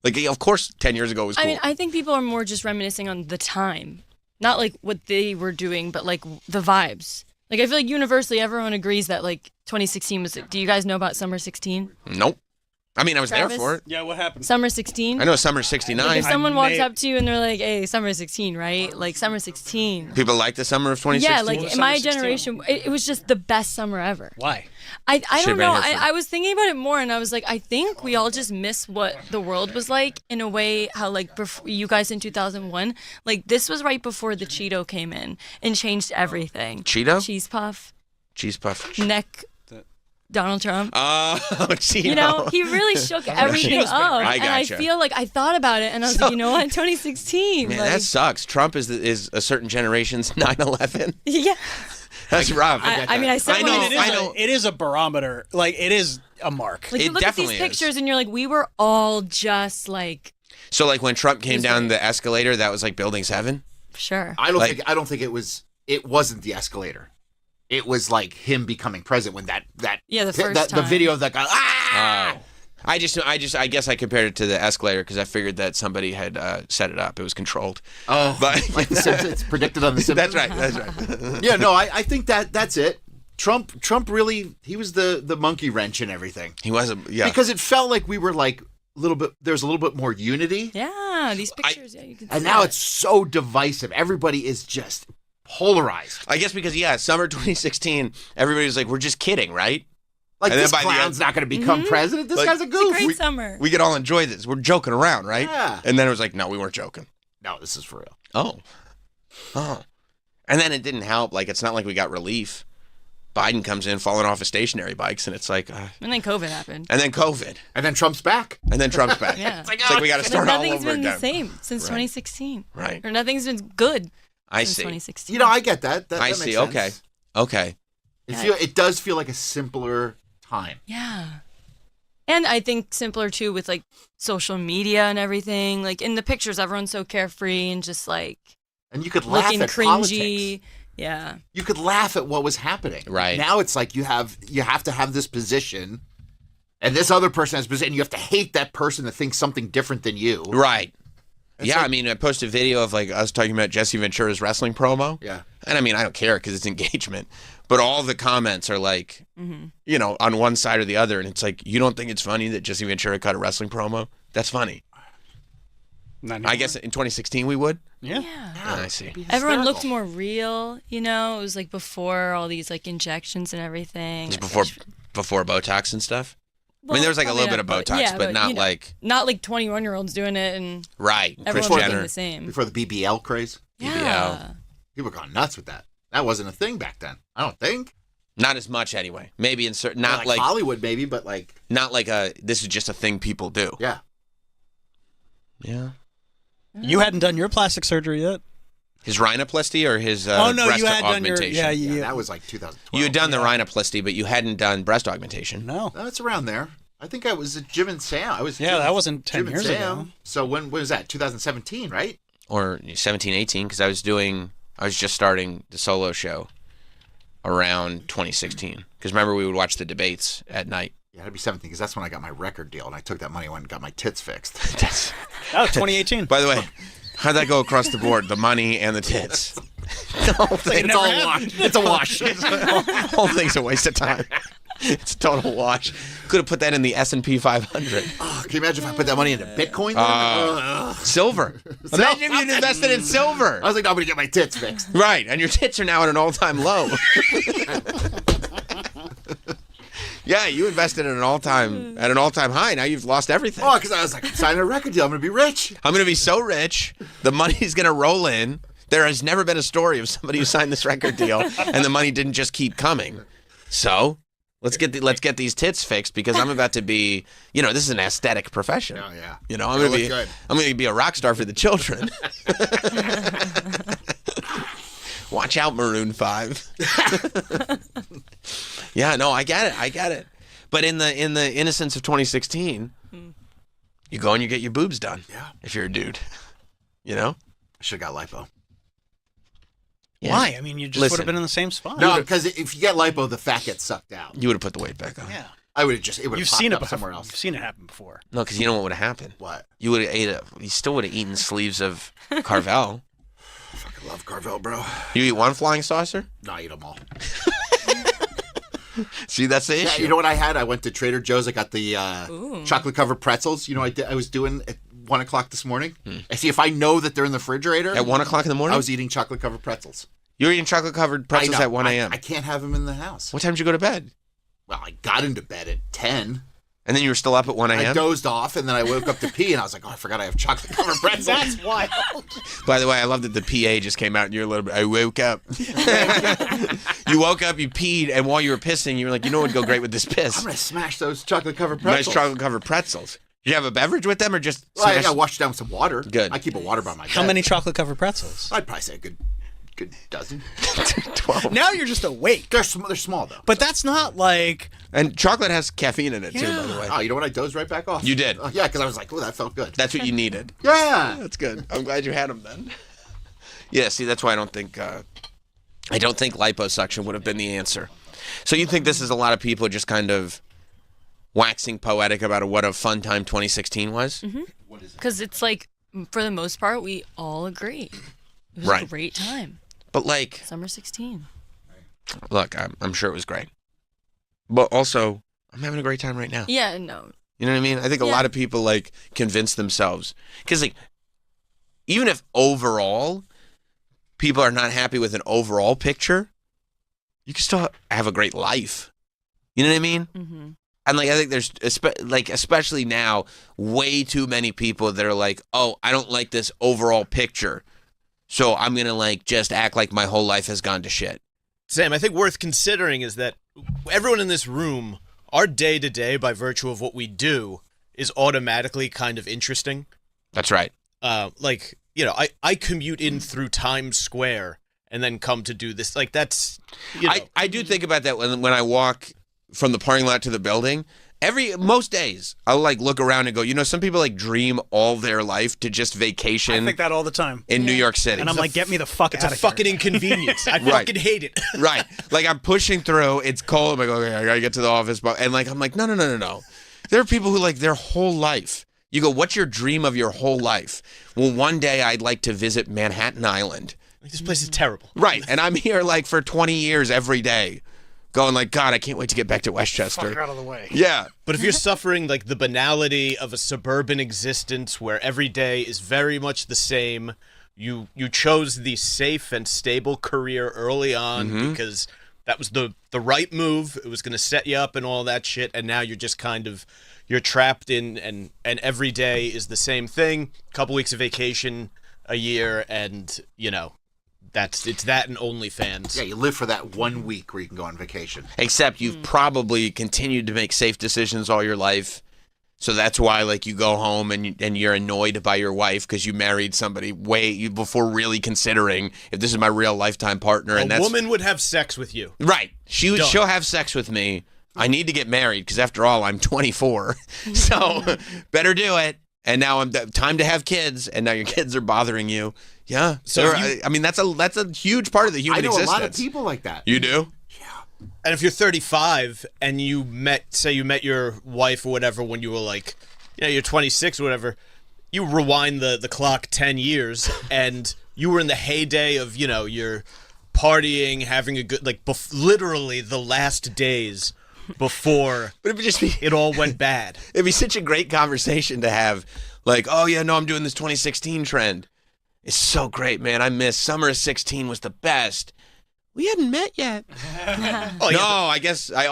Like, of course, 10 years ago was cool. I mean, I think people are more just reminiscing on the time, not like what they were doing, but like the vibes. Like, I feel like universally everyone agrees that like 2016 was. Do you guys know about Summer 16? Nope. I mean, I was Travis? there for it. Yeah, what happened? Summer 16. I know Summer 69. Like if someone I walks may- up to you and they're like, "Hey, Summer 16, right?" Like Summer 16. People like the summer of 2016. Yeah, like was in my Summer 16? generation, it was just the best summer ever. Why? I Should've don't been know. here for- I was thinking about it more, and I was like, I think we all just miss what the world was like in a way. How like you guys in 2001, like this was right before the Cheeto came in and changed everything. Cheeto? Cheese puff, Cheese puff. neck, Donald Trump. Oh, Cheeto. You know, he really shook everything up, I and I gotcha. feel like I thought about it, and I was like, you know what, 2016, Man, like, that sucks. Trump is a certain generation's 9/11. yeah. That's rough. I mean, I said I when know, It is, I know. it is a barometer. Like, it is a mark. Like you It look at these definitely is. pictures, and you're like, we were all just like, So, like, when Trump came was down great. the escalator, that was like Building 7? sure. I don't Like- think it wasn't the escalator. It was like him becoming president when that Yeah, the first the time. video of that guy. Ah! I guess I compared it to the escalator because I figured that somebody had set it up. It was controlled. Oh, But- like the Simpsons. It's predicted on the Simpsons. That's right. Yeah, no, I think that's it. Trump really, he was the monkey wrench and everything. He was Because it felt like we were like there's a little bit more unity. Yeah, these pictures. Yeah, you can. And see now it. it's so divisive. Everybody is just polarized. I guess because, summer 2016, everybody was like, we're just kidding, right? Like, And then this by the clown's end- not going to become president. This Like- guy's a It's a goof. great summer. We could all enjoy this. We're joking around, right? Yeah. And then it was like, no, we weren't joking. No, this is for real. Oh. And then it didn't help. Like, it's not like we got relief. Biden comes in falling off of stationary bikes, and it's like, and then COVID happened. and then COVID, And then Trump's back. and then Trump's back. Yeah. It's like we got to Like start all nothing's over been again. the same since 2016. Right. Or nothing's been good I since see. 2016. You know, I get that. That I makes see. sense. Okay. Okay. It does feel like a simpler time. Yeah. And I think simpler too with like social media and everything. Like in the pictures, everyone's so carefree and just like And you could laugh looking at cringy. politics. Yeah. You could laugh at what was happening. Right. Now it's like you have to have this position, and this other person has a position. And you have to hate that person that thinks something different than you. Right. It's I like- mean, I posted a video of like us talking about Jesse Ventura's wrestling promo. Yeah. And I mean, I don't care because it's engagement. But all the comments are like, Mm-hmm. you know, on one side or the other. And it's like, you don't think it's funny that Jesse Ventura cut a wrestling promo? That's funny. Not I guess in 2016 we would. Yeah. Yeah. I see. Everyone looked more real, you know? It was like before all these like injections and everything. It was before Botox and stuff. I mean, there was like a little bit of Botox, but not you know, like not like 21-year-olds doing it and right. Kris everyone Jenner. looking Jenner. the same. Before the BBL craze, Yeah. people were going nuts with that. That wasn't a thing back then. I don't think. Not as much anyway. Maybe in certain, not like Hollywood, maybe, but like, this is just a thing people do. yeah. Yeah. You hadn't done your plastic surgery yet. His rhinoplasty or his oh no, breast you had done your augmentation? yeah. That was like 2012. You had done the rhinoplasty, but you hadn't done breast augmentation. No. No, it's around there. I think I was at Jim and Sam. Yeah, that wasn't 10 Jim years and Sam. ago. So when was that? 2017, right? Or 17, 18, because I was just starting the solo show around 2016. Because remember, we would watch the debates at night. Yeah, it'd be 17 because that's when I got my record deal and I took that money and went and got my tits fixed. That was 2018. By the way, how'd that go across the board? The money and the tits. The whole thing, It's all a wash. It's a wash. the whole thing's a waste of time. It's a total wash. Could have put that in the S&P 500. Oh, can you imagine if I put that money into Bitcoin? Then? Silver. Imagine if you'd invested in silver. I was like, no, I'm going to get my tits fixed. Right, and your tits are now at an all-time low. Yeah, you invested at an all-time high. Now you've lost everything. Oh, because I was like, I'm signing a record deal. I'm going to be rich. I'm going to be so rich. The money's going to roll in. There has never been a story of somebody who signed this record deal and the money didn't just keep coming. So let's get these tits fixed because I'm about to be, this is an aesthetic profession. Oh yeah. I'm going to be a rock star for the children. Watch out, Maroon 5. Yeah, no, I get it. But in the innocence of 2016, you go and you get your boobs done. Yeah. If you're a dude, I should have got lipo. Yeah. Why? I mean, you just would have been in the same spot. No, because if you get lipo, the fat gets sucked out. You would have put the weight back on. Yeah. I would have it would have You've popped seen it up before. somewhere else. You've seen it happen before. No, because you know what would have happened. What? You would have you still would have eaten sleeves of Carvel. I fucking love Carvel, bro. You eat one flying saucer? No, I eat them all. See, that's the issue. You know what I had? I went to Trader Joe's. I got the chocolate covered pretzels. I was doing at 1 o'clock this morning. I see if I know that they're in the refrigerator. At 1 o'clock in the morning? I was eating chocolate covered pretzels. You were eating chocolate covered pretzels at 1 a.m. I can't have them in the house. What time did you go to bed? Well, I got into bed at 10. And then you were still up at 1 I a.m.? dozed off, and then I woke up to pee, and I was like, oh, I forgot I have chocolate covered pretzels. That's wild. By the way, I love that the PA just came out and you're a little bit, I woke up. You woke up, you peed, and while you were pissing, you were like, what would go great with this piss? I'm going to smash those chocolate covered pretzels. Nice chocolate covered pretzels. Did you have a beverage with them or just Well, I got washed down with some water. Good. I keep a water by my bed. How many chocolate covered pretzels? I'd probably say a good dozen. 12? Now you're just awake. They're small, though. But that's not like. And chocolate has caffeine in it, too, by the way. Oh, you know what? I dozed right back off. You did? Yeah, because I was like, oh, that felt good. That's what you needed. Yeah. That's good. I'm glad you had them then. Yeah, see, that's why I don't think liposuction would have been the answer. So you think this is a lot of people just kind of waxing poetic about what a fun time 2016 was? Mm-hmm. Because it's like, for the most part, we all agree. It was Right. a great time. But like, Summer 16. look, I'm sure it was great. But also, I'm having a great time right now. Yeah, no. You know what I mean? I think a Yeah. lot of people like convince themselves because like even if overall people are not happy with an overall picture, you can still have a great life. You know what I mean? Mm-hmm. And like I think there's especially now way too many people that are like, "Oh, I don't like this overall picture. So I'm going to like just act like my whole life has gone to shit." Sam, I think worth considering is that everyone in this room, our day-to-day, by virtue of what we do, is automatically kind of interesting. That's right. I commute in through Times Square and then come to do this. Like, that's, I do think about that when I walk from the parking lot to the building. Most days, I'll like look around and go, some people like dream all their life to just I vacation think that all the time. in New York City. And I'm like, get me the fuck it's out a of here. fucking inconvenience. I Right. fucking hate it. Right. Like I'm pushing through, it's cold, I'm like, okay, I gotta get to the office. And like, I'm like, no. There are people who like their whole life. You go, what's your dream of your whole life? Well, one day I'd like to visit Manhattan Island. This place is terrible. Right. And I'm here like for 20 years every day. Going like, God, I can't wait to get back to Westchester. Fuck out of the way. Yeah. But if you're suffering like the banality of a suburban existence where every day is very much the same, you chose the safe and stable career early on because that was the right move. It was going to set you up and all that shit. And now you're just kind of, you're trapped in and every day is the same thing. A couple weeks of vacation a year and, it's that and OnlyFans. Yeah, you live for that 1 week where you can go on vacation. Except you've probably continued to make safe decisions all your life. So that's why, like, you go home and you're annoyed by your wife because you married somebody before really considering if this is my real lifetime partner. And A that's woman would have sex with you. right. She'll Done. have sex with me. I need to get married because after all, I'm 24. So better do it. And now time to have kids. And now your kids are bothering you. Yeah. So that's a huge part of the human I know existence. a lot of people like that. You do? And if you're 35 and you met your wife or whatever when you were like, you're 26 or whatever, you rewind the clock 10 years and you were in the heyday of, you're partying, having a good, like literally the last days before But it would just be it all went bad. It'd be such a great conversation to have. Like, oh, yeah, no, I'm doing this 2016 trend. It's so great, man. I miss summer of 16 was the best. We hadn't met yet. Oh, No, I guess I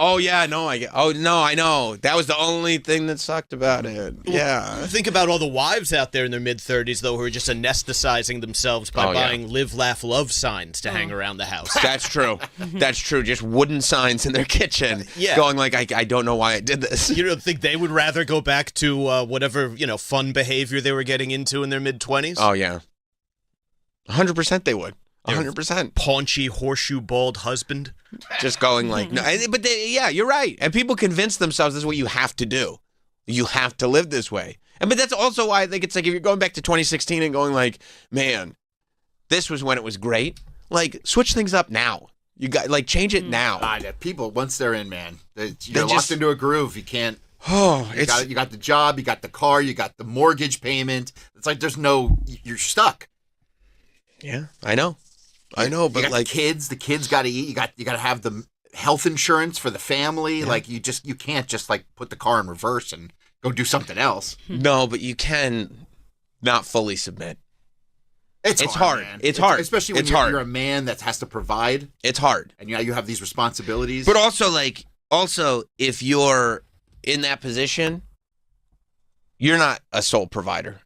know. That was the only thing that sucked about it. Yeah. Think about all the wives out there in their mid-30s, though, who are just anesthetizing themselves by Oh, yeah. buying live, laugh, love signs to hang around the house. That's true. That's true. Just wooden signs in their kitchen, Yeah. going like, I don't know why I did this. You don't think they would rather go back to whatever, fun behavior they were getting into in their mid-20s? Oh yeah, 100% they would. 100%. Paunchy, horseshoe, bald husband. Just going like, no, but yeah, you're right. And people convince themselves this is what you have to do. You have to live this way. But that's also why I think it's like if you're going back to 2016 and going like, man, this was when it was great. Like, switch things up now. You got like change it now. People, once they're in, man, you're just- locked into a groove. You can't. Oh, You got the job, you got the car, you got the mortgage payment. It's like you're stuck. yeah, I know, but You got like, the kids got to eat. You got to have the health insurance for the family. Like you can't just like put the car in reverse and go do something else. no, but you can not fully submit. It's hard. man. It's hard. especially when It's you're, hard. you're a man that has to provide, It's hard. and you have these responsibilities. But also, if you're in that position, you're not a sole provider.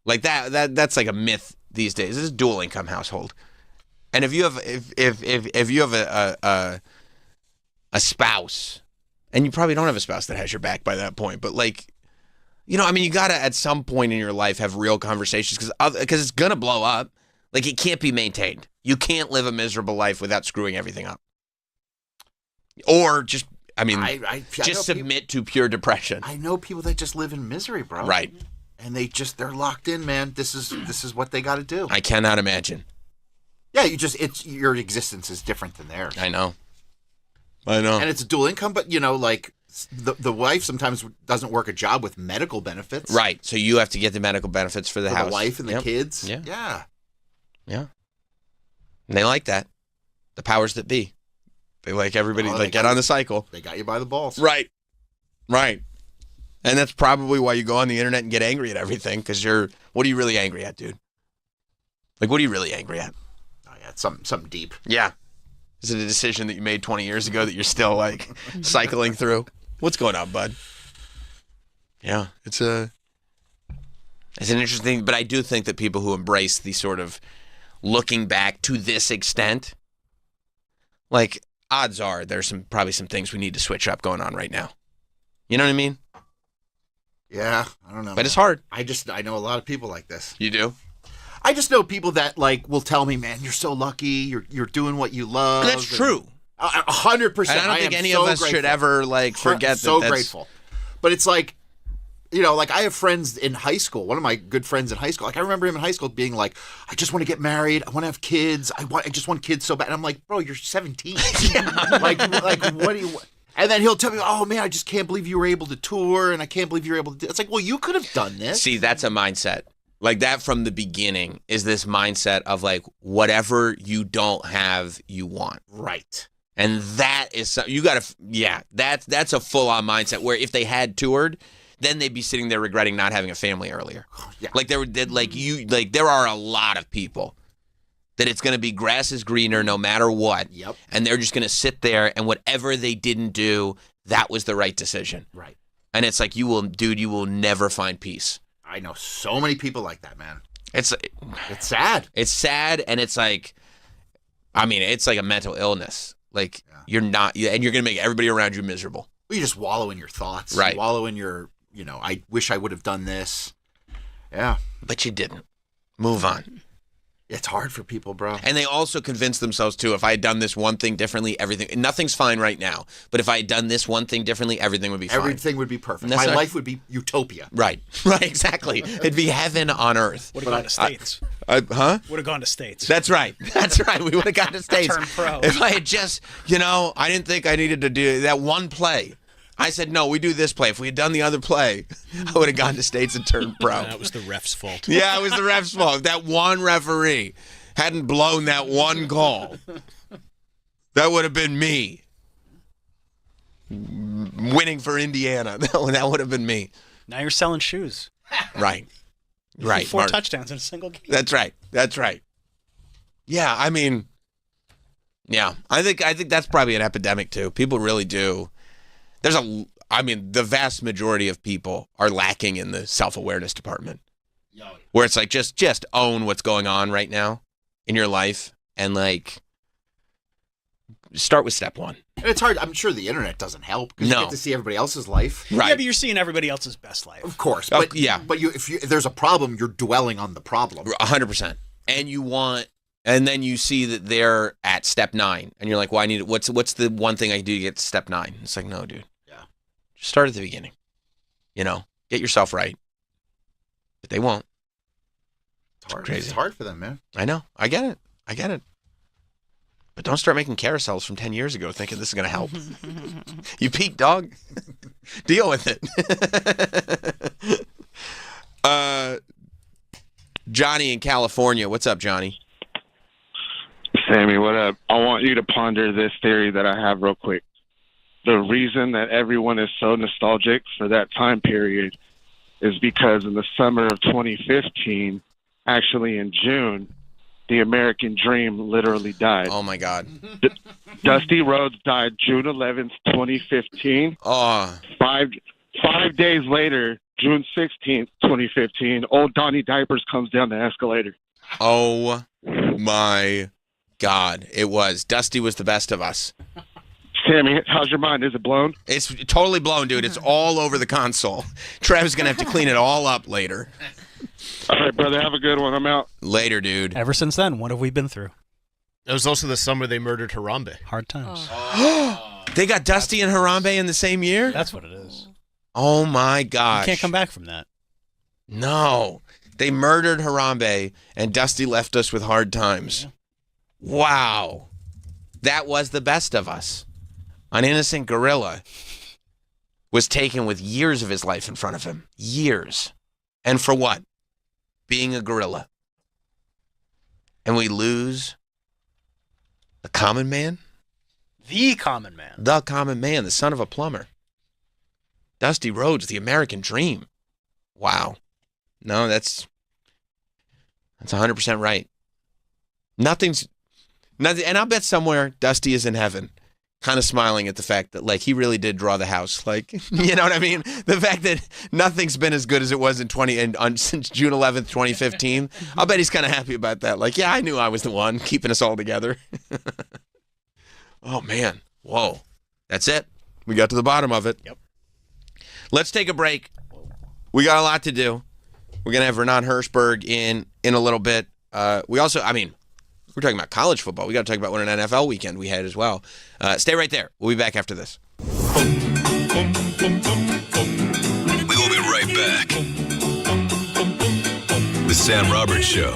Like that's like a myth these days. This is a dual income household. And if you have if you have a spouse, and you probably don't have a spouse that has your back by that point, but like, you got to at some point in your life have real conversations because it's going to blow up. Like, it can't be maintained. You can't live a miserable life without screwing everything up. Or just I know just submit to pure depression. I know people that just live in misery, bro. Right. And they're locked in, man. This is what they got to do. I cannot imagine. Yeah, your existence is different than theirs. I know. And it's a dual income, but like the wife sometimes doesn't work a job with medical benefits. Right. So you have to get the medical benefits for the For house. the wife and the Yep. kids. Yeah. Yeah. Yeah. And they like that. The powers that be. They like everybody Oh, they get got on the cycle. They got you by the balls. Right. Right. And that's probably why you go on the internet and get angry at everything, because what are you really angry at, dude? Like, what are you really angry at? Oh, yeah, it's something deep. Yeah. Is it a decision that you made 20 years ago that you're still like cycling through? What's going on, bud? Yeah, it's an interesting, but I do think that people who embrace the sort of looking back to this extent, like, odds are there's probably some things we need to switch up going on right now. You know what I mean? Yeah, I don't know. But it's hard. I know a lot of people like this. You do? I just know people that like will tell me, man, you're so lucky. You're doing what you love. That's true. 100%. And I don't think am any so of us grateful. should ever like forget so that. Grateful. But it's like, like I have friends in high school. One of my good friends in high school. Like I remember him in high school being like, I just want to get married. I want to have kids. I just want kids so bad. And I'm like, bro, you're 17. like what do you? And then he'll tell me, oh man, I just can't believe you were able to tour, and I can't believe you were able to do. It's like, well, you could have done this. See, that's a mindset. Like that from the beginning is this mindset of like whatever you don't have, you want. Right. And that is you got to that's a full on mindset where if they had toured, then they'd be sitting there regretting not having a family earlier. Yeah. Like there are a lot of people that it's going to be grass is greener no matter what. Yep. And they're just going to sit there and whatever they didn't do, that was the right decision. Right. And it's like you will never find peace. I know so many people like that, man. It's sad. It's sad, and it's like, it's like a mental illness. Like you're not, and you're gonna make everybody around you miserable. You just wallow in your thoughts. Right. You wallow in your, I wish I would have done this. Yeah. But you didn't. Move on. It's hard for people, bro. And they also convince themselves too, if I had done this one thing differently, nothing's fine right now. But if I had done this one thing differently, everything would be fine. Everything would be perfect. That's My right. life would be utopia. Right, exactly. It'd be heaven on earth. Would have gone to States. Huh? Would have gone to States. That's right. We would have gone to States. Turn pro. If I had just, I didn't think I needed to do that one play. I said, no, we do this play. If we had done the other play, I would have gone to States and turned pro. That was the ref's fault. Yeah, it was the ref's fault. That one referee hadn't blown that one call, that would have been me. Winning for Indiana. That would have been me. Now you're selling shoes. Right. Right. 4 Mark. touchdowns in a single game. That's right. Yeah, Yeah, I think that's probably an epidemic too. People really do. The vast majority of people are lacking in the self-awareness department, where it's like just own what's going on right now in your life and like start with step one. And it's hard. I'm sure the internet doesn't help because you get to see everybody else's life. Right. Yeah, but you're seeing everybody else's best life. Of course. Oh, But if there's a problem, you're dwelling on the problem. 100%. And then you see that they're at step 9, and you're like, "Well, I need what's the one thing I can do to get to step 9?" It's like, no, dude. Yeah. Just start at the beginning. Get yourself right. But they won't. It's hard. Crazy. It's hard for them, man. I know. I get it. But don't start making carousels from 10 years ago thinking this is going to help. You peaked, dog. Deal with it. Johnny in California. What's up, Johnny? Sammy, what up? I want you to ponder this theory that I have real quick. The reason that everyone is so nostalgic for that time period is because in the summer of 2015, actually in June, the American dream literally died. Oh, my God. Dusty Rhodes died June 11th, 2015. Oh. 5 days later, June 16th, 2015, old Donnie Diapers comes down the escalator. Oh, my God. It was. Dusty was the best of us. Sammy, how's your mind? Is it blown? It's totally blown, dude. It's all over the console. Trev's going to have to clean it all up later. All right, brother. Have a good one. I'm out. Later, dude. Ever since then, what have we been through? It was also the summer they murdered Harambe. Hard times. They got Dusty and Harambe in the same year? That's what it is. Oh, my gosh. You can't come back from that. No. They murdered Harambe, and Dusty left us with hard times. Yeah. Wow. That was the best of us. An innocent gorilla was taken with years of his life in front of him. Years. And for what? Being a gorilla. And we lose the common man? The common man. The common man, the son of a plumber. Dusty Rhodes, the American dream. Wow. No, that's 100% right. Nothing, and I'll bet somewhere Dusty is in heaven, kind of smiling at the fact that, like, he really did draw the house. Like, you know what I mean? The fact that nothing's been as good as it was since June 11th, 2015. I'll bet he's kind of happy about that. Like, yeah, I knew I was the one keeping us all together. Oh, man. Whoa. That's it. We got to the bottom of it. Yep. Let's take a break. We got a lot to do. We're going to have Renan Hirschberg in a little bit. We also, we're talking about college football. We got to talk about what an NFL weekend we had as well. Stay right there. We'll be back after this. We will be right back. The Sam Roberts Show.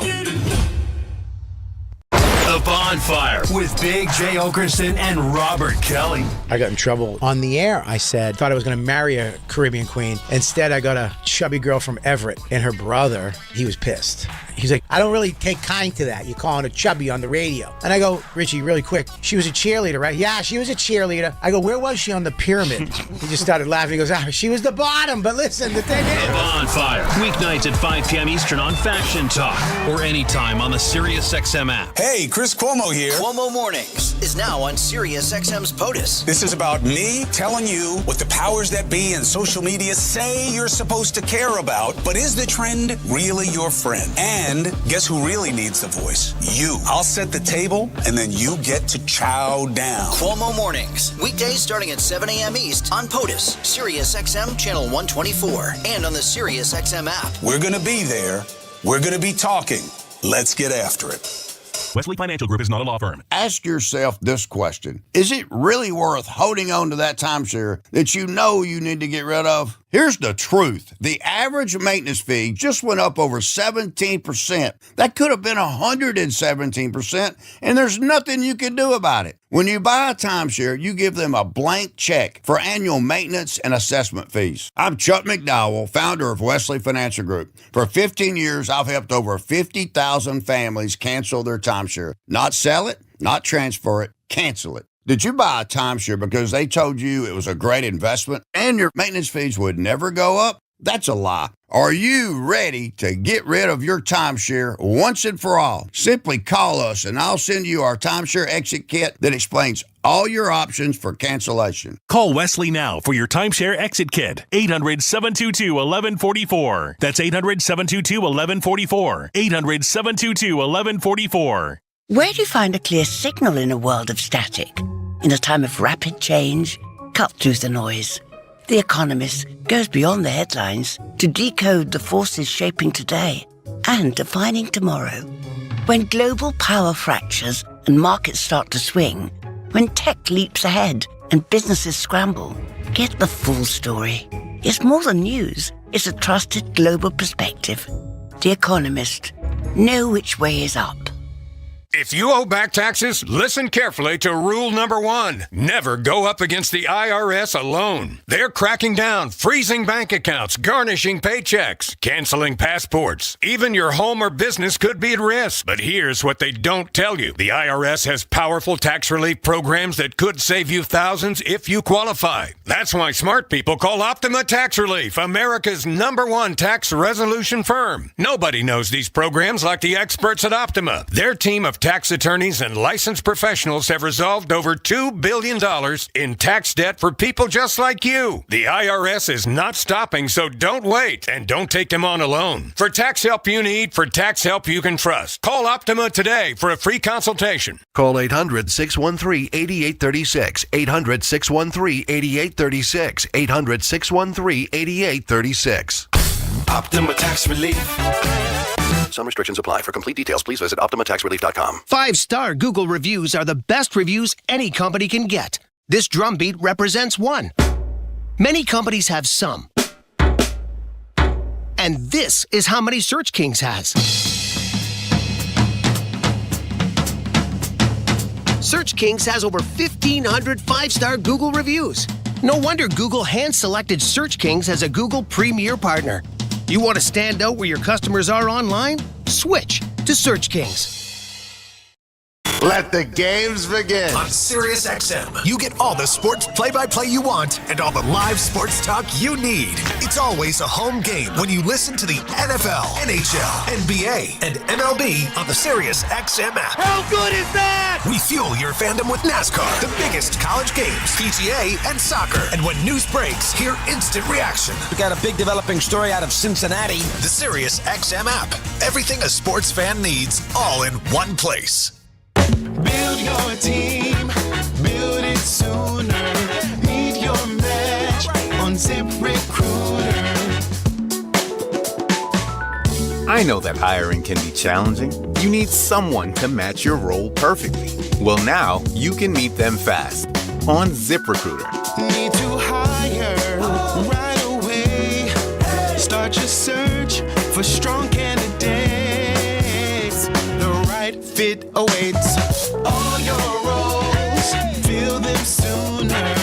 The Bonfire with Big J. Okerson and Robert Kelly. I got in trouble on the air. I thought I was going to marry a Caribbean queen. Instead, I got a chubby girl from Everett, and her brother, he was pissed. He's like, I don't really take kind to that. You're calling her chubby on the radio. And I go, Richie, really quick, she was a cheerleader, right? Yeah, she was a cheerleader. I go, where was she on the pyramid? He just started laughing. He goes, she was the bottom. But listen, the thing is... The Bonfire. Weeknights at 5 p.m. Eastern on Faction Talk. Or anytime on the SiriusXM app. Hey, Chris Cuomo here. Cuomo Mornings is now on SiriusXM's POTUS. This is about me telling you what the powers that be in social media say you're supposed to care about. But is the trend really your friend? And guess who really needs the voice? You. I'll set the table, and then you get to chow down. Cuomo Mornings. Weekdays starting at 7 a.m. East on POTUS, SiriusXM Channel 124, and on the SiriusXM app. We're going to be there. We're going to be talking. Let's get after it. Wesley Financial Group is not a law firm. Ask yourself this question. Is it really worth holding on to that timeshare that you know you need to get rid of? Here's the truth. The average maintenance fee just went up over 17%. That could have been 117%, and there's nothing you can do about it. When you buy a timeshare, you give them a blank check for annual maintenance and assessment fees. I'm Chuck McDowell, founder of Wesley Financial Group. For 15 years, I've helped over 50,000 families cancel their timeshare. Not sell it, not transfer it, cancel it. Did you buy a timeshare because they told you it was a great investment and your maintenance fees would never go up? That's a lie. Are you ready to get rid of your timeshare once and for all? Simply call us and I'll send you our timeshare exit kit that explains all your options for cancellation. Call Wesley now for your timeshare exit kit. 800-722-1144. That's 800-722-1144. 800-722-1144. Where do you find a clear signal in a world of static? In a time of rapid change, cut through the noise. The Economist goes beyond the headlines to decode the forces shaping today and defining tomorrow. When global power fractures and markets start to swing, when tech leaps ahead and businesses scramble, get the full story. It's more than news, it's a trusted global perspective. The Economist. Know which way is up. If you owe back taxes, listen carefully to rule number 1. Never go up against the IRS alone. They're cracking down, freezing bank accounts, garnishing paychecks, canceling passports. Even your home or business could be at risk. But here's what they don't tell you. The IRS has powerful tax relief programs that could save you thousands if you qualify. That's why smart people call Optima Tax Relief, America's #1 tax resolution firm. Nobody knows these programs like the experts at Optima. Their team of tax attorneys and licensed professionals have resolved over $2 billion in tax debt for people just like you. The IRS is not stopping, so don't wait and don't take them on alone. For tax help you need, for tax help you can trust, call Optima today for a free consultation. Call 800-613-8836. 800-613-8836. 800-613-8836. Optima Tax Relief. Some restrictions apply. For complete details, please visit OptimaTaxRelief.com. 5-star Google reviews are the best reviews any company can get. This drumbeat represents one. Many companies have some. And this is how many Search Kings has. Search Kings has over 1,500 5-star Google reviews. No wonder Google hand-selected Search Kings as a Google Premier Partner. You want to stand out where your customers are online? Switch to Search Kings. Let the games begin. On SiriusXM, you get all the sports play-by-play you want and all the live sports talk you need. It's always a home game when you listen to the NFL, NHL, NBA, and MLB on the SiriusXM app. How good is that? We fuel your fandom with NASCAR, the biggest college games, PGA, and soccer. And when news breaks, hear instant reaction. We got a big developing story out of Cincinnati. The SiriusXM app. Everything a sports fan needs, all in one place. Build your team, build it sooner. Meet your match on ZipRecruiter. I know that hiring can be challenging. You need someone to match your role perfectly. Well, now you can meet them fast on ZipRecruiter. Need to hire right away. Start your search for strong candidates. The right fit awaits. All your roles, fill them sooner.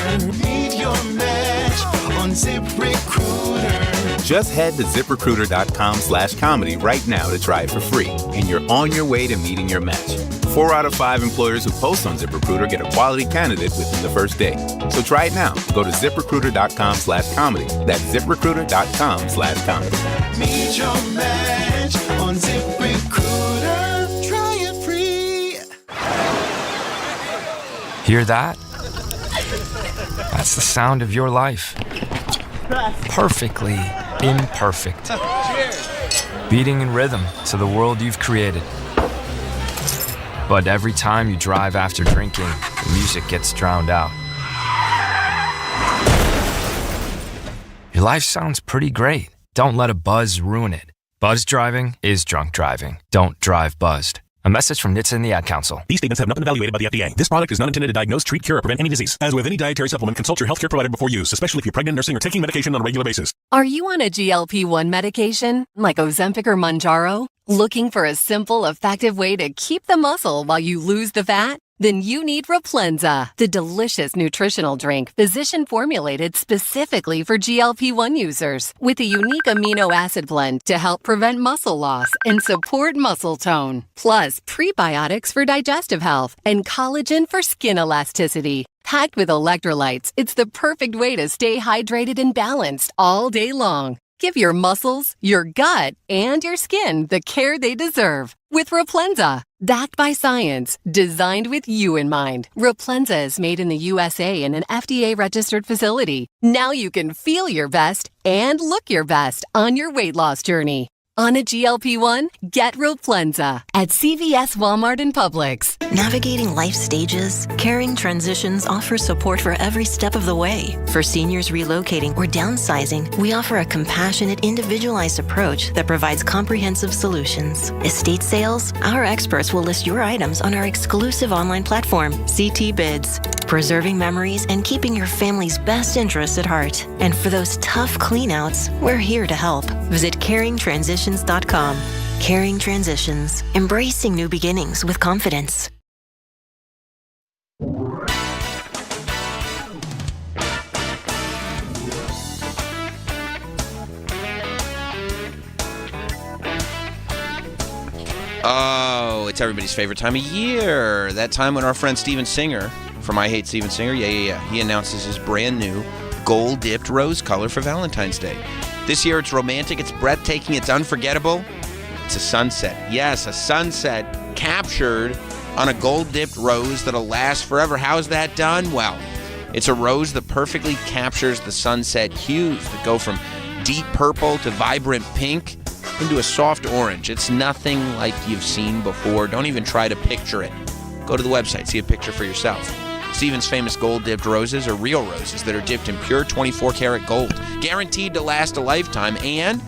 Meet your match on ZipRecruiter. Just head to ZipRecruiter.com/comedy right now to try it for free, and you're on your way to meeting your match. 4 out of 5 employers who post on ZipRecruiter get a quality candidate within the first day. So try it now. Go to ZipRecruiter.com/comedy. That's ZipRecruiter.com/comedy. Meet your match on ZipRecruiter. Try it free. Hear that? That's the sound of your life. Perfectly imperfect. Beating in rhythm to the world you've created. But every time you drive after drinking, the music gets drowned out. Your life sounds pretty great. Don't let a buzz ruin it. Buzz driving is drunk driving. Don't drive buzzed. A message from NHTSA and the Ad Council. These statements have not been evaluated by the FDA. This product is not intended to diagnose, treat, cure, or prevent any disease. As with any dietary supplement, consult your healthcare provider before use, especially if you're pregnant, nursing, or taking medication on a regular basis. Are you on a GLP-1 medication, like Ozempic or Mounjaro? Looking for a simple, effective way to keep the muscle while you lose the fat? Then you need Replenza, the delicious nutritional drink physician-formulated specifically for GLP-1 users, with a unique amino acid blend to help prevent muscle loss and support muscle tone, plus prebiotics for digestive health and collagen for skin elasticity. Packed with electrolytes, it's the perfect way to stay hydrated and balanced all day long. Give your muscles, your gut, and your skin the care they deserve with Replenza. Backed by science, designed with you in mind, Replenza is made in the USA in an FDA-registered facility. Now you can feel your best and look your best on your weight loss journey. On a GLP-1? Get Replenza at CVS, Walmart, and Publix. Navigating life stages, Caring Transitions offers support for every step of the way. For seniors relocating or downsizing, we offer a compassionate, individualized approach that provides comprehensive solutions. Estate sales? Our experts will list your items on our exclusive online platform, CT Bids, preserving memories and keeping your family's best interests at heart. And for those tough cleanouts, we're here to help. Visit caringtransitions.com. Caring Transitions, embracing new beginnings with confidence. Oh, it's everybody's favorite time of year. That time when our friend Steven Singer from I Hate Steven Singer, he announces his brand new gold-dipped rose color for Valentine's Day. This year it's romantic, it's breathtaking, it's unforgettable. It's a sunset. Yes, a sunset captured on a gold-dipped rose that'll last forever. How's that done? Well, it's a rose that perfectly captures the sunset hues that go from deep purple to vibrant pink into a soft orange. It's nothing like you've seen before. Don't even try to picture it. Go to the website, see a picture for yourself. Steven's famous gold-dipped roses are real roses that are dipped in pure 24-karat gold, guaranteed to last a lifetime, and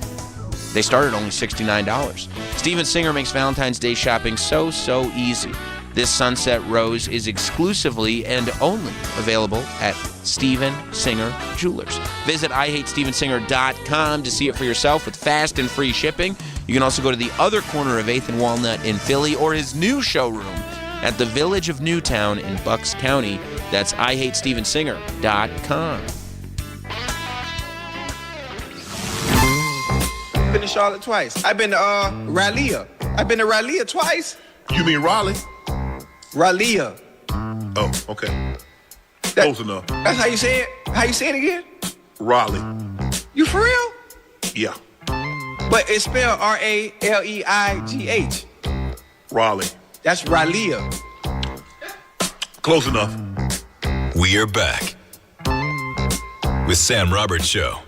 they start at only $69. Steven Singer makes Valentine's Day shopping so easy. This sunset rose is exclusively and only available at Steven Singer Jewelers. Visit IHateStevenSinger.com to see it for yourself with fast and free shipping. You can also go to the other corner of 8th and Walnut in Philly or his new showroom at the Village of Newtown in Bucks County. That's IHateStevenSinger.com. Been to Charlotte twice. I've been to Raleigh. I've been to Raleigh twice. You mean Raleigh? Raleigh. Oh, okay. Close enough. That's how you say it? How you say it again? Raleigh. You for real? Yeah. But it's spelled R-A-L-E-I-G-H. Raleigh. That's Raleigh. Close enough. We are back with Sam Roberts Show.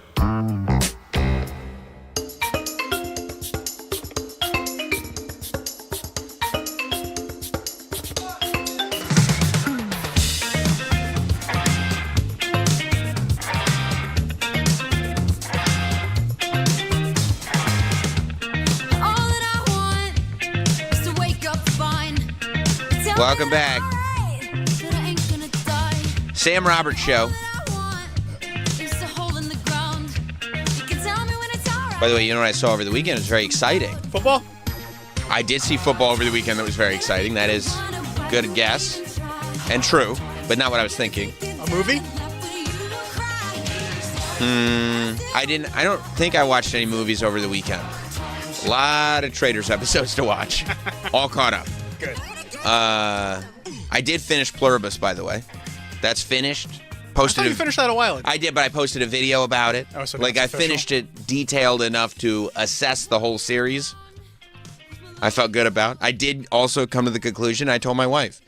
Welcome back. Sam Roberts Show. By the way, you know what I saw over the weekend? It was very exciting. Football? I did see football over the weekend that was very exciting. That is good guess and true, but not what I was thinking. A movie? I don't think I watched any movies over the weekend. A lot of Traitors episodes to watch. All caught up. Good. I did finish Pluribus, by the way. That's finished. I thought you finished that a while ago. I did, but I posted a video about it. Oh, so like I finished it detailed enough to assess the whole series. I felt good about. I did also come to the conclusion. I told my wife.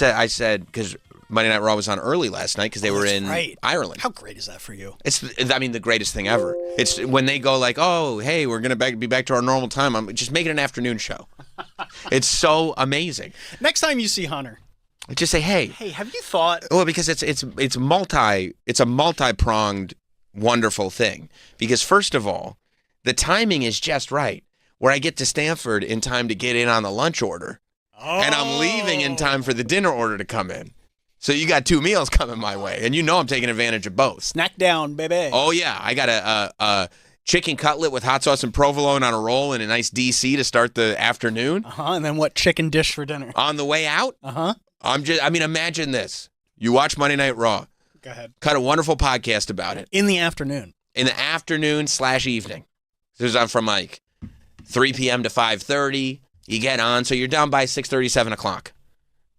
I said, because Monday Night Raw was on early last night because they were in Ireland. How great is that for you? It's the greatest thing ever. It's when they go like, oh, hey, we're going to be back to our normal time. I'm just making an afternoon show. It's so amazing. Next time you see Hunter, just say, hey. Hey, have you thought? Well, because it's a multi-pronged, wonderful thing. Because first of all, the timing is just right. Where I get to Stanford in time to get in on the lunch order. Oh. And I'm leaving in time for the dinner order to come in. So you got 2 meals coming my way. And you know I'm taking advantage of both. Snack down, baby. Oh, yeah. I got a chicken cutlet with hot sauce and provolone on a roll and a nice DC to start the afternoon. And then what chicken dish for dinner? On the way out? Imagine this. You watch Monday Night Raw. Go ahead. Cut a wonderful podcast about it. In the afternoon. In the afternoon/evening. This is on from like 3 p.m. to 5:30. You get on, so you're done by 6:30, 7 o'clock.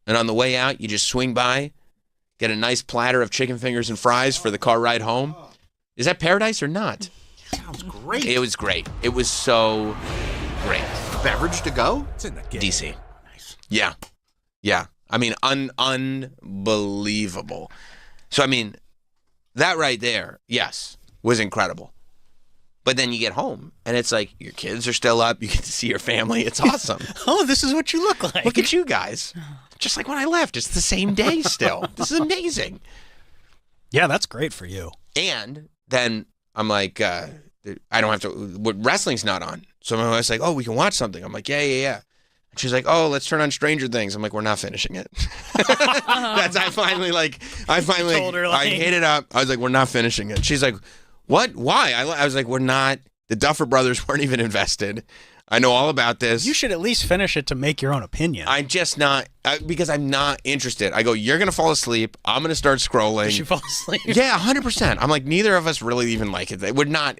And on the way out, you just swing by, get a nice platter of chicken fingers and fries for the car ride home. Is that paradise or not? Sounds great. It was great. It was so great. Beverage to go? It's in the game. DC. Nice. Yeah. Yeah. I mean, unbelievable. So, I mean, that right there, yes, was incredible. But then you get home, and it's like your kids are still up. You get to see your family. It's awesome. Oh, this is what you look like. Look at you guys. Just like when I left. It's the same day still. This is amazing. Yeah, that's great for you. And then I'm like, I don't have to, wrestling's not on. So I was like, oh, we can watch something. I'm like, yeah. And she's like, oh, let's turn on Stranger Things. I'm like, we're not finishing it. I finally told her, I hit it up. I was like, we're not finishing it. She's like, what? Why? I was like, we're not, the Duffer Brothers weren't even invested. I know all about this. You should at least finish it to make your own opinion. I'm just not, because I'm not interested. I go, you're going to fall asleep. I'm going to start scrolling. Did you fall asleep? Yeah, 100%. I'm like, neither of us really even like it. We're not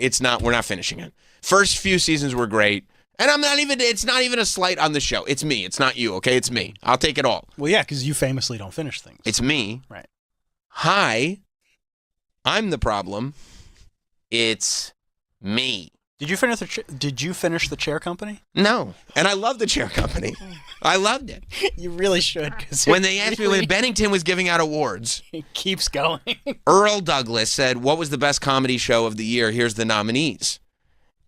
finishing it. First few seasons were great. And it's not even a slight on the show. It's me. It's not you, okay? It's me. I'll take it all. Well, yeah, because you famously don't finish things. It's me. Right. Hi. I'm the problem. It's me. Did you finish the Chair Company? No. And I love the Chair Company. I loved it. You really should. When they asked me when Bennington was giving out awards, it keeps going. Earl Douglas said, what was the best comedy show of the year? Here's the nominees.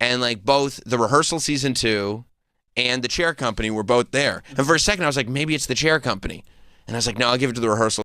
And like both The Rehearsal Season 2 and The Chair Company were both there. And for a second I was like, maybe it's The Chair Company. And I was like, no, I'll give it to The Rehearsal